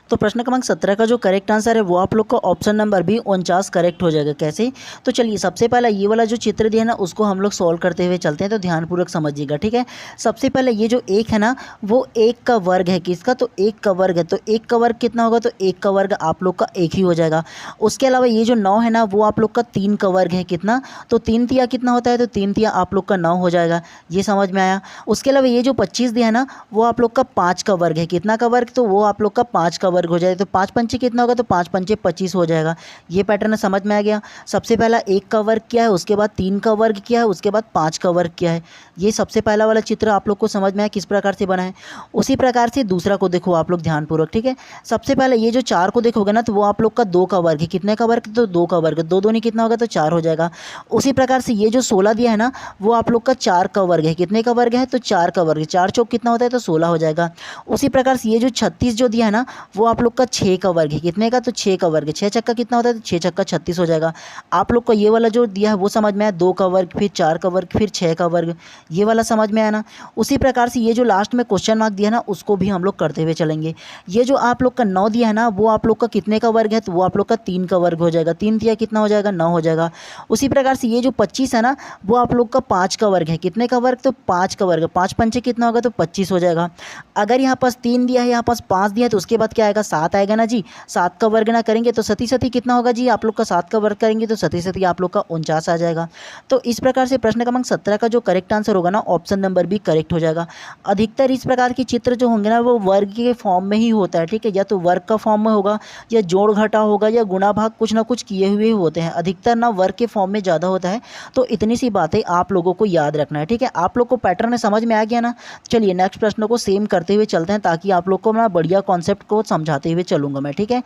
तो प्रश्न क्रमांक 17 का जो करेक्ट आंसर है वो आप लोग का ऑप्शन नंबर बी 49 करेक्ट हो जाएगा। कैसे? तो चलिए सबसे पहला ये वाला जो चित्र दिया ना उसको हम लोग सॉल्व करते हुए चलते हैं, तो ध्यानपूर्वक समझिएगा, ठीक है। सबसे पहले ये जो 1 है ना वो 1 का वर्ग है। किसका? तो 1 का वर्ग है। तो 1 का वर्ग कितना होगा? तो 1 का वर्ग आप लोग का 1 ही हो जाएगा। उसके अलावा ये जो 9 है ना वो आप लोग का 3 का वर्ग है। कितना? तो 3 तिया कितना होता है? तो 3 तिया आप लोग का 9 हो जाएगा। ये समझ में आया। उसके अलावा ये जो 25 दिया है ना वो आप लोग का 5 का वर्ग है। कितना का वर्ग? तो वो आप लोग का 5 का वर्ग हो जाए। तो 5 पंचे कितना होगा? तो 5 पंचे 25 हो जाएगा। ये पैटर्न समझ में आ गया। सबसे पहला 1 का वर्ग क्या है, उसके बाद 3 का वर्ग क्या है, उसके बाद 5 का वर्ग क्या है। ये सबसे पहला वाला चित्र आप लोग को समझ में आया किस प्रकार से बना है। उसी प्रकार से दूसरा को देखो आप लोग ध्यानपूर्वक, ठीक है। सबसे पहले ये जो 4 को देखोगे ना तो वो आप लोग का 2 का वर्ग है। कितने का वर्ग? तो 2 का वर्ग। 2 दूनी कितना होगा? तो 4 हो जाएगा। उसी प्रकार से ये जो 16 दिया है ना वो आप लोग का 4 का वर्ग है। कितने का वर्ग है? तो 4 का वर्ग। 4 चौक कितना होता है? तो 16 हो जाएगा। उसी प्रकार से ये जो 36 जो दिया है ना वो वो आप लोग का 6 का वर्ग है। कितने का? तो 6 का वर्ग। 6 छक्का कितना होता है? तो 6 छक्का 36 हो जाएगा। आप लोग को ये वाला जो दिया है वो समझ में आया, 2 का वर्ग, फिर 4 का वर्ग, फिर 6 का वर्ग, ये वाला समझ में आया ना। उसी प्रकार से ये जो लास्ट में क्वेश्चन मार्क दिया है ना, उसको भी हम लोग करते हुए चलेंगे। ये जो आप लोग का 9 दिया है ना, वो आप लोग का कितने का वर्ग है? तो वो आप लोग का 3 का वर्ग हो जाएगा। 3 दिया कितना हो जाएगा? 9 हो जाएगा। उसी प्रकार से ये जो 25 है ना, वो आप लोग का 5 का वर्ग है। कितने का वर्ग? तो 5 का वर्ग। 5 पंचे कितना होगा? तो 25 हो जाएगा। अगर यहाँ पास 3 दिया है, यहाँ पास 5 दिया है, तो उसके बाद क्या आएगा? 7 आएगा ना जी। 7 का वर्ग ना करेंगे तो सती सती कितना होगा जी? आप लोग का 7 का वर्ग करेंगे तो सती सती आप लोग का 49 आ जाएगा। तो इस प्रकार से प्रश्न क्रमांक 17 का जो करेक्ट आंसर होगा ना, ऑप्शन नंबर बी करेक्ट हो जाएगा। अधिकतर इस प्रकार के चित्र जो होंगे ना, वो वर्ग के फॉर्म में ही होता है, ठीक है। या तो वर्ग का फॉर्म में होगा, या जोड़ घटा होगा, या गुणा भाग, कुछ ना कुछ किए हुए होते हैं। अधिकतर ना वर्ग के फॉर्म में ज़्यादा होता है। तो इतनी सी बातें आप लोगों को याद रखना है, ठीक है। आप लोग को पैटर्न समझ में आ गया ना। चलिए नेक्स्ट प्रश्न को सेम करते हुए चलते हैं, ताकि आप लोग को ना बढ़िया कॉन्सेप्ट को समझाते हुए चलूँगा मैं, ठीक है।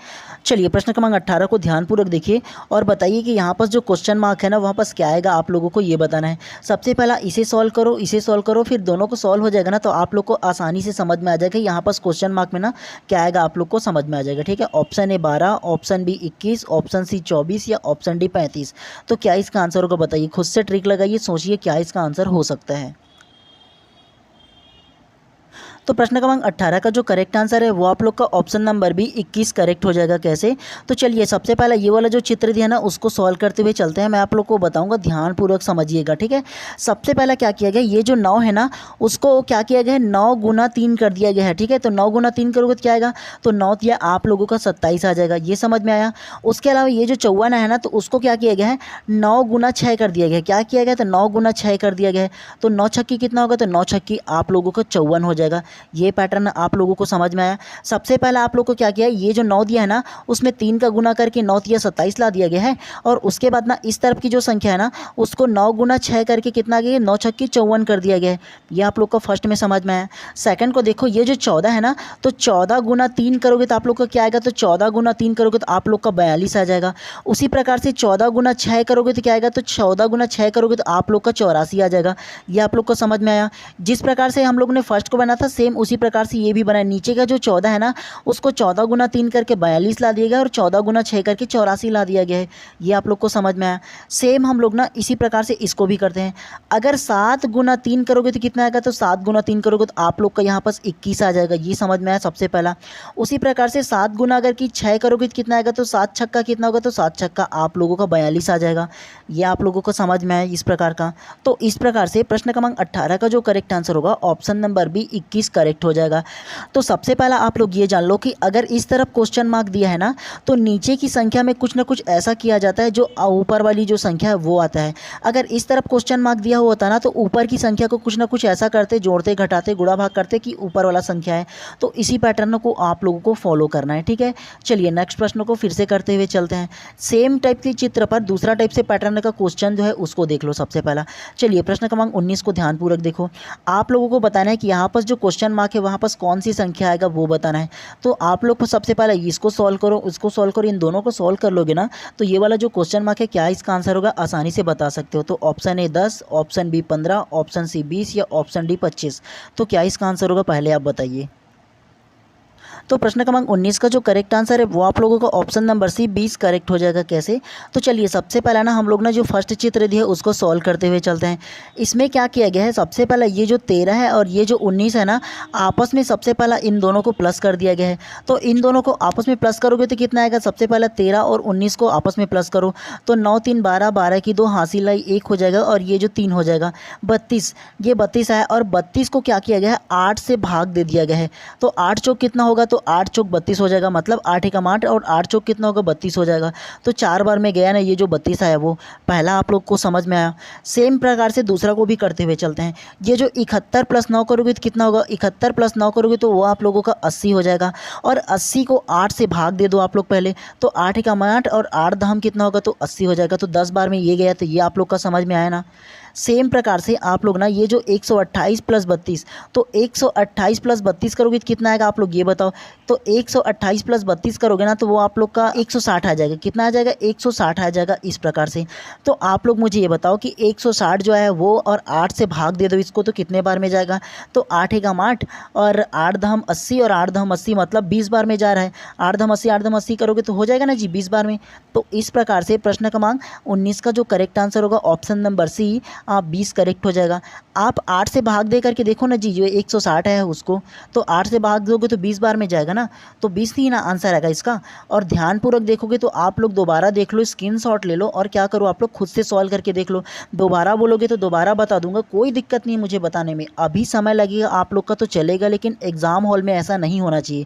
चलिए प्रश्न क्रमांक 18 को ध्यानपूर्वक देखिए और बताइए कि यहाँ पर जो क्वेश्चन मार्क है ना, वहाँ पर क्या आएगा, आप लोगों को ये बताना है। सबसे पहला इसे सॉल्व करो, इसे सॉल्व करो, फिर दोनों को सॉल्व हो जाएगा ना, तो आप लोग को आसानी से समझ में आ जाएगा यहाँ पर क्वेश्चन मार्क में ना क्या आएगा, आप लोग को समझ में आ जाएगा, ठीक है। Option A 12, option B 21, option C 24 या ऑप्शन डी 35। तो क्या इसका आंसर होगा बताइए। खुद से ट्रिक लगाइए, सोचिए क्या इसका आंसर हो सकता है। तो प्रश्न क्रमांक 18 का जो करेक्ट आंसर है वो आप लोग का ऑप्शन नंबर बी 21 करेक्ट हो जाएगा। कैसे? तो चलिए सबसे पहला ये वाला जो चित्र दिया ना, उसको सॉल्व करते हुए चलते हैं। मैं आप लोग को बताऊंगा, ध्यानपूर्वक समझिएगा, ठीक है। सबसे पहला क्या किया गया, ये जो 9 है ना, उसको क्या किया गया है, 9 गुना 3 कर दिया गया है, ठीक है। तो 9 गुना 3 करोगे तो क्या आएगा? तो 9 दिया आप लोगों का 27 आ जाएगा। ये समझ में आया। उसके अलावा ये जो 54 है ना, तो उसको क्या किया गया है, 9 गुना 6 कर दिया गया है। क्या किया गया? तो 9 गुना 6 कर दिया गया है। तो 9 छक्की कितना होगा? तो 9 छक्की आप लोगों का 54 हो जाएगा। ये पैटर्न आप लोगों को समझ में आया। सबसे पहला आप लोग को क्या किया है, ये जो 9 दिया है ना, उसमें 3 का गुना करके 9 दिया 27 ला दिया गया है। और उसके बाद ना इस तरफ की जो संख्या है ना, उसको 9 गुना 6 करके कितना गया, 9 छक्की 54 कर दिया गया है। ये आप लोग को फर्स्ट में समझ में आया। सेकंड को देखो, ये जो 14 है ना, तो 14 गुना 3 करोगे तो आप लोग का क्या आएगा, तो 14 गुना 3 करोगे तो आप लोग का 42 आ जाएगा। उसी प्रकार से 14 गुना 6 करोगे तो क्या आएगा, तो 14 गुना 6 करोगे तो आप लोग का 84 आ जाएगा। ये आप लोग को समझ में आया। जिस प्रकार से हम लोग ने फर्स्ट को बना था, सेम उसी प्रकार से ये भी बना है। नीचे का जो 14 है ना, उसको 14 गुना 3 करके 42 ला दिया गया और 14 गुना 6 करके 84 ला दिया गया है। ये आप लोग को समझ में आया। सेम हम लोग ना इसी प्रकार से इसको भी करते हैं। अगर 7 गुना 3 करोगे तो कितना आएगा, तो 7 गुना 3 करोगे तो आप लोग का यहाँ पास 21 आ जाएगा। ये समझ में आया सबसे पहला। उसी प्रकार से 7 गुना अगर कि 6 करोगे तो कितना आएगा, तो 7 छक्का कितना होगा, तो 7 छक्का आप लोगों का 42 आ जाएगा। ये आप लोगों को समझ में आया इस प्रकार का। तो इस प्रकार से प्रश्न क्रमांक 18 का जो करेक्ट आंसर होगा, ऑप्शन नंबर बी 21 करेक्ट हो जाएगा। तो सबसे पहला आप लोग ये जान लो कि अगर इस तरफ क्वेश्चन मार्क दिया है ना, तो नीचे की संख्या में कुछ ना कुछ ऐसा किया जाता है जो ऊपर वाली जो संख्या है वो आता है। अगर इस तरफ क्वेश्चन मार्क दिया हुआ होता ना, तो ऊपर की संख्या को कुछ ना कुछ ऐसा करते, जोड़ते घटाते गुणा भाग करते कि ऊपर वाला संख्या है। तो इसी पैटर्न को आप लोगों को फॉलो करना है, ठीक है। चलिए नेक्स्ट प्रश्न को फिर से करते हुए चलते हैं। सेम टाइप के चित्र पर दूसरा टाइप से पैटर्न का क्वेश्चन जो है उसको देख लो सबसे पहला। चलिए प्रश्न क्रमांक 19 को ध्यानपूर्वक देखो। आप लोगों को बताना है कि यहाँ पर जो क्वेश्चन मार्क है वहाँ पर कौन सी संख्या आएगा वो बताना है। तो आप लोग सबसे पहले इसको सॉल्व करो, उसको सॉल्व करो। इन दोनों को सॉल्व कर लोगे ना, तो ये वाला जो क्वेश्चन मार्क है क्या इसका आंसर होगा, आसानी से बता सकते हो। तो option A 10, option B 15, option C 20 या ऑप्शन डी 25। तो क्या इसका आंसर होगा, पहले आप बताइए। तो प्रश्न क्रमांक 19 का जो करेक्ट आंसर है वो आप लोगों का ऑप्शन नंबर सी 20 करेक्ट हो जाएगा। कैसे? तो चलिए सबसे पहला ना हम लोग ना जो फर्स्ट चित्र दिया है उसको सॉल्व करते हुए चलते हैं। इसमें क्या किया गया है, सबसे पहला ये जो 13 है और ये जो 19 है ना, आपस में सबसे पहला इन दोनों को प्लस कर दिया गया है। तो इन दोनों को आपस में प्लस करोगे तो कितना आएगा, सबसे पहला 13 और 19 को आपस में प्लस करो तो 9 3 12, 12 की 2 हासिल आई 1 हो जाएगा और ये जो 3 हो जाएगा 32। ये 32 आया और 32 को क्या किया गया है, 8 से भाग दे दिया गया है। तो 8 चौक कितना होगा, तो 8 चौक 32 हो जाएगा। मतलब 8 एकम 8 और 8 चौक कितना होगा, 32 हो जाएगा। तो 4 बार में गया ना, ये जो 32 आया वो पहला आप लोग को समझ में आया। सेम प्रकार से दूसरा को भी करते हुए चलते हैं। ये जो 71 + 9 करोगे तो कितना होगा, 71 + 9 करोगे तो वो आप लोगों का 80 हो जाएगा। और 80 को 8 से भाग दे दो आप लोग पहले, तो 8 एकम 8 और 8 दहम कितना होगा, तो 80 हो जाएगा। तो 10 बार में ये गया, तो ये आप लोग का समझ में आया ना। सेम प्रकार से आप लोग ना ये जो 128 प्लस 32, तो 128 प्लस 32 करोगे तो कितना आएगा आप लोग ये बताओ। तो 128 प्लस 32 करोगे ना तो वो आप लोग का 160 आ जाएगा। कितना आ जाएगा? 160 आ जाएगा इस प्रकार से। तो आप लोग मुझे ये बताओ कि 160 जो है वो और 8 से भाग दे दो इसको, तो कितने बार में जाएगा? तो 8 एकम 8 और 8 दहम 80 और 8 दहम 80 मतलब 20 बार में जा रहा है। 8 दहम 80 8 दहम 80 करोगे तो हो जाएगा ना जी 20 बार में। तो इस प्रकार से प्रश्न क्रमांक 19 का जो करेक्ट आंसर होगा ऑप्शन नंबर सी, आप 20 करेक्ट हो जाएगा। आप 8 से भाग दे करके देखो ना जी, जो 160 है उसको, तो 8 से भाग दोगे तो 20 बार में जाएगा ना, तो 20 ही ना आंसर आएगा इसका। और ध्यानपूर्वक देखोगे तो आप लोग दोबारा देख लो, स्क्रीनशॉट ले लो और क्या करो आप लोग खुद से सॉल्व करके देख लो। दोबारा बोलोगे तो दोबारा बता दूंगा, कोई दिक्कत नहीं मुझे बताने में। अभी समय लगेगा आप लोग का तो चलेगा, लेकिन एग्ज़ाम हॉल में ऐसा नहीं होना चाहिए।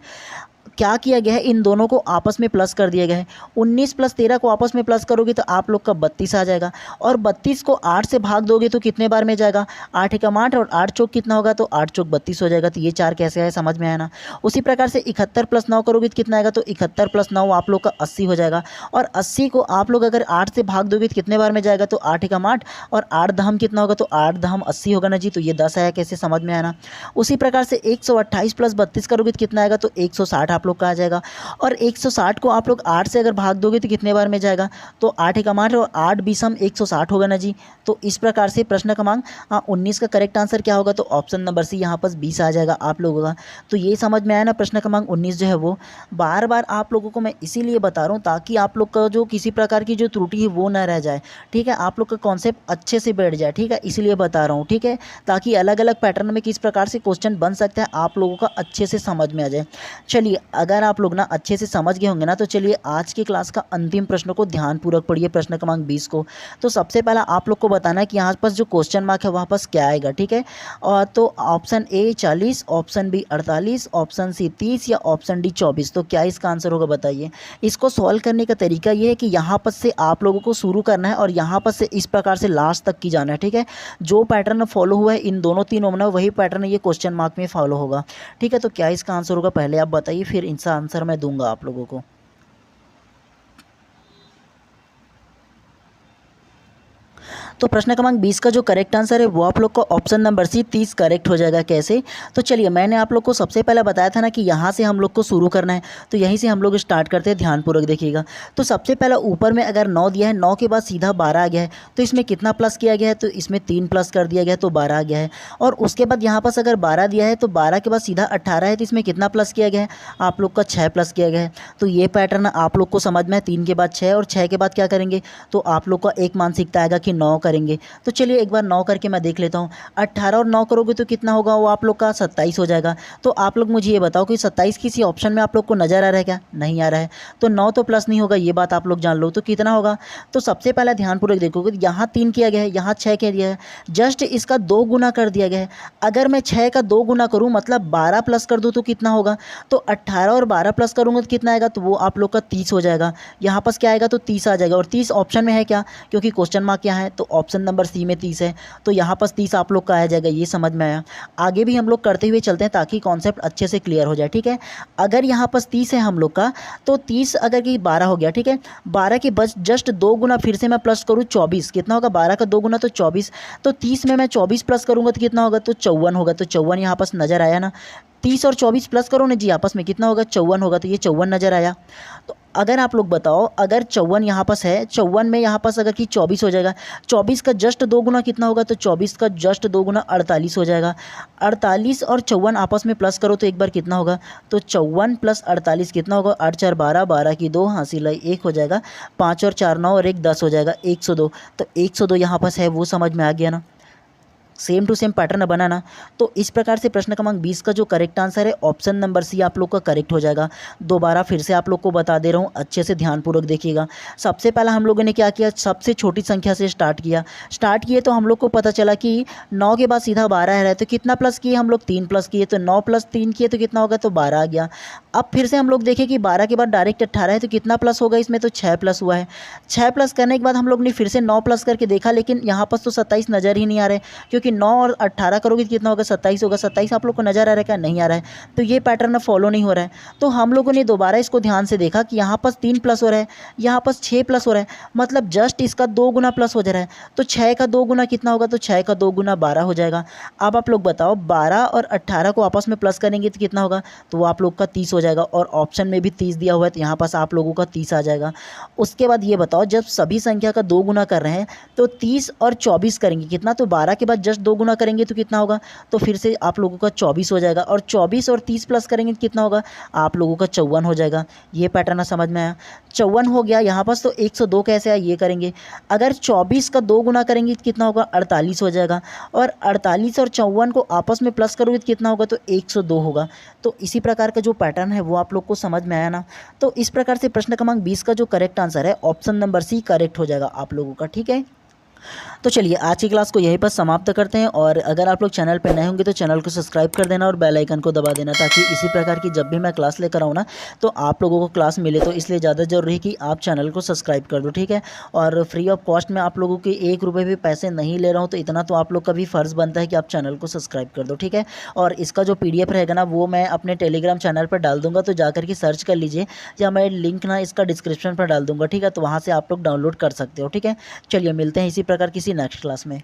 क्या किया गया है, इन दोनों को आपस में प्लस कर दिया गया है। 19 प्लस 13 को आपस में प्लस करोगे तो आप लोग का 32 आ जाएगा। और 32 को 8 से भाग दोगे तो कितने बार में जाएगा? 8 एकम 8 और 8 चौक कितना होगा? तो 8 चौक 32 हो जाएगा। तो ये 4 कैसे है समझ में आया ना। उसी प्रकार से 71 प्लस 9 करोगे तो कितना आएगा? तो 71 प्लस 9 आप लोग का 80 हो जाएगा। और 80 को आप लोग अगर 8 से भाग दोगे तो कितने बार में जाएगा? तो 8 एकम 8 और 8 दहम कितना होगा? तो 8 दहम 80 होगा ना जी। तो ये 10 आया, कैसे समझ में आया ना। उसी प्रकार से 128 प्लस 32 करोगे तो कितना आएगा? तो 160 आप लोग का आ जाएगा। और 160 को आप लोग 8 से अगर भाग दोगे तो कितने बार में जाएगा? तो 8 एकम 8 और 8 बीसम 160 होगा ना जी। तो इस प्रकार से प्रश्न क्रमांक 19 का करेक्ट आंसर क्या होगा? तो ऑप्शन नंबर सी यहाँ पर 20 आ जाएगा आप लोगों का। तो ये समझ में आया ना। प्रश्न क्रमांक 19 जो है वो बार बार आप लोगों को मैं इसीलिए बता रहा हूँ ताकि आप लोग का जो किसी प्रकार की जो त्रुटि है वो ना रह जाए, ठीक है। आप लोग का कॉन्सेप्ट अच्छे से बैठ जाए, ठीक है, इसलिए बता रहा हूँ, ठीक है, ताकि अलग अलग पैटर्न में किस प्रकार से क्वेश्चन बन सकता है आप लोगों का अच्छे से समझ में आ जाए। चलिए, अगर आप लोग ना अच्छे से समझ गए होंगे ना, तो चलिए आज की क्लास का अंतिम प्रश्न को ध्यानपूर्वक पढ़िए, प्रश्न क्रमांक 20 को। तो सबसे पहला आप लोग को बताना है कि यहाँ पर जो क्वेश्चन मार्क है वहाँ पर क्या आएगा, ठीक है। और तो option A 40, option B 48, option C 30 या ऑप्शन डी 24। तो क्या इसका आंसर होगा बताइए। इसको सॉल्व करने का तरीका ये है कि यहाँ पर से आप लोगों को शुरू करना है और यहाँ पर से इस प्रकार से लास्ट तक की जाना है, ठीक है। जो पैटर्न फॉलो हुआ है इन दोनों तीनों में वही पैटर्न ये क्वेश्चन मार्क में फॉलो होगा, ठीक है। तो क्या इसका आंसर होगा पहले आप बताइए, फिर इसका आंसर मैं दूंगा आप लोगों को। तो प्रश्न क्रमांक 20 का जो करेक्ट आंसर है वो आप लोग का ऑप्शन नंबर सी 30 करेक्ट हो जाएगा। कैसे? तो चलिए, मैंने आप लोग को सबसे पहले बताया था ना कि यहाँ से हम लोग को शुरू करना है, तो यहीं से हम लोग स्टार्ट करते हैं, ध्यानपूर्वक देखिएगा। तो सबसे पहला ऊपर में अगर 9 दिया है, 9 के बाद सीधा 12 आ गया है, तो इसमें कितना प्लस किया गया है? तो इसमें 3 प्लस कर दिया गया है, तो 12 आ गया है। और उसके बाद यहाँ पर अगर 12 दिया है तो 12 के बाद सीधा 18 है, तो इसमें कितना प्लस किया गया है? आप लोग का 6 प्लस किया गया है। तो ये पैटर्न आप लोग को समझ में है, 3 के बाद 6 और 6 के बाद क्या करेंगे? तो आप लोग का एक मानसिकता आएगा कि 9 करेंगे। तो चलिए एक बार 9 करके मैं देख लेता हूँ। 18 और 9 करोगे तो कितना होगा? वो आप लोग का 27 हो जाएगा। तो आप लोग मुझे ये बताओ कि 27 किसी ऑप्शन में आप लोग को नज़र आ रहा है क्या? नहीं आ रहा है। तो 9 तो प्लस नहीं होगा, ये बात आप लोग जान लो। तो कितना होगा? तो सबसे पहले ध्यानपूर्वक देखोगे, यहाँ 3 किया गया है, यहाँ 6 किया गया है, जस्ट इसका 2 गुना कर दिया गया है। अगर मैं 6 का 2 गुना करूँ मतलब 12 प्लस कर दूँ तो कितना होगा? तो 18 और 12 प्लस करूँगा तो कितना आएगा? तो वो आप लोग का 30 हो जाएगा। यहाँ पर क्या आएगा? तो 30 आ जाएगा। और 30 ऑप्शन में है क्या? क्योंकि क्वेश्चन मार्क क्या है, तो ऑप्शन नंबर सी में 30 है, तो यहाँ पर 30 आप लोग का आ जाएगा। ये समझ में आया। आगे भी हम लोग करते हुए चलते हैं ताकि कॉन्सेप्ट अच्छे से क्लियर हो जाए, ठीक है। अगर यहाँ पर 30 है हम लोग का, तो 30 अगर कि 12 हो गया, ठीक है। 12 के बस जस्ट 2 गुना फिर से मैं प्लस करूँ 24, कितना होगा? 12 का 2 गुना तो 24। तो 30 में मैं 24 प्लस करूँगा तो कितना होगा? तो 54 होगा। तो 54 यहाँ पर नज़र आया ना। 30 और 24 प्लस करो ना जी आपस में, कितना होगा? 54 होगा। तो ये 54 नज़र आया। तो अगर आप लोग बताओ, अगर 54 यहाँ पास है, 54 में यहाँ पास अगर कि 24 हो जाएगा, 24 का जस्ट 2 गुना कितना होगा? तो 24 का जस्ट 2 गुना 48 हो जाएगा। 48 और 54 आपस में प्लस करो तो एक बार कितना होगा? तो 54 प्लस 48 कितना होगा? 8 4 12, 12 की 2 हासिल 1 हो जाएगा। 5 और 4 9 और 1 10 हो जाएगा, 102। तो 102 यहाँ पास है, वो समझ में आ गया ना। सेम टू सेम पैटर्न बनाना। तो इस प्रकार से प्रश्न क्रमांक 20 का जो करेक्ट आंसर है ऑप्शन नंबर सी आप लोग का करेक्ट हो जाएगा। दोबारा फिर से आप लोग को बता दे रहा हूँ, अच्छे से ध्यानपूर्वक देखिएगा। सबसे पहला हम लोगों ने क्या किया? सबसे छोटी संख्या से स्टार्ट किए तो हम लोग को पता चला कि 9 के बाद सीधा 12 है, तो कितना प्लस किए हम लोग? 3 प्लस किए। तो 9 प्लस 3 किए तो कितना होगा? तो 12 आ गया। अब फिर से हम लोग देखें कि 12 के बाद डायरेक्ट 18 है, तो कितना प्लस होगा इसमें? तो 6 प्लस हुआ है। 6 प्लस करने के बाद हम लोग ने फिर से 9 प्लस करके देखा, लेकिन यहाँ पर तो 27 नज़र ही नहीं आ रहे, क्योंकि फिर 9 और 18 करोगे तो कितना होगा, 27 होगा। 27 आप लोग को नज़र आ रहा है क्या, नहीं आ रहा है, तो ये पैटर्न फॉलो नहीं हो रहा है। तो हम लोगों ने दोबारा इसको ध्यान से देखा कि यहाँ पर 3 प्लस हो रहा है, यहाँ पर 6 प्लस हो रहा है, मतलब जस्ट इसका 2 गुना प्लस हो जा रहा है। तो 6 का 2 गुना कितना होगा, तो 6 का 2 गुना 12 हो जाएगा। अब आप लोग बताओ 12 और 18 को आपस में प्लस करेंगे तो कितना होगा, तो वो आप लोग का 30 हो जाएगा। और ऑप्शन में भी 30 दिया हुआ है, तो यहाँ पास आप लोगों का 30 आ जाएगा। उसके बाद ये बताओ, जब सभी संख्या का 2 गुना कर रहे हैं तो 30 और 24 करेंगे कितना, तो 12 के बाद जस्ट 2 गुना करेंगे तो कितना होगा, तो फिर से आप लोगों का 24 हो जाएगा। और 24 और 30 प्लस करेंगे तो कितना होगा, आप लोगों का 54 हो जाएगा। ये पैटर्न समझ में आया, 54 हो गया यहाँ पास। तो 102 कैसे आया ये करेंगे, अगर 24 का 2 गुना करेंगे तो कितना होगा, 48 हो जाएगा। और 48 और 54 को आपस में प्लस करोगे तो कितना होगा, तो 102 होगा। तो इसी प्रकार का जो पैटर्न है वो आप लोग को समझ में आया ना। तो इस प्रकार से प्रश्न क्रमांक 20 का जो करेक्ट आंसर है ऑप्शन नंबर सी करेक्ट हो जाएगा आप लोगों का, ठीक है। तो चलिए आज की क्लास को यहीं पर समाप्त करते हैं। और अगर आप लोग चैनल पर नए होंगे तो चैनल को सब्सक्राइब कर देना और बेल आइकन को दबा देना, ताकि इसी प्रकार की जब भी मैं क्लास लेकर आऊँ ना तो आप लोगों को क्लास मिले। तो इसलिए ज़्यादा ज़रूरी है कि आप चैनल को सब्सक्राइब कर दो, ठीक है। और फ्री ऑफ कॉस्ट में आप लोगों के 1 रुपये भी पैसे नहीं ले रहा हूँ, तो इतना तो आप लोग का भी फ़र्ज़ बनता है कि आप चैनल को सब्सक्राइब कर दो, ठीक है। और इसका जो PDF रहेगा ना वो मैं अपने टेलीग्राम चैनल पर डाल दूँगा, तो जाकर के सर्च कर लीजिए, या मैं लिंक ना इसका डिस्क्रिप्शन पर डाल दूँगा, ठीक है। तो वहाँ से आप लोग डाउनलोड कर सकते हो, ठीक है। चलिए मिलते हैं इसी प्रकार किसी नेक्स्ट क्लास में।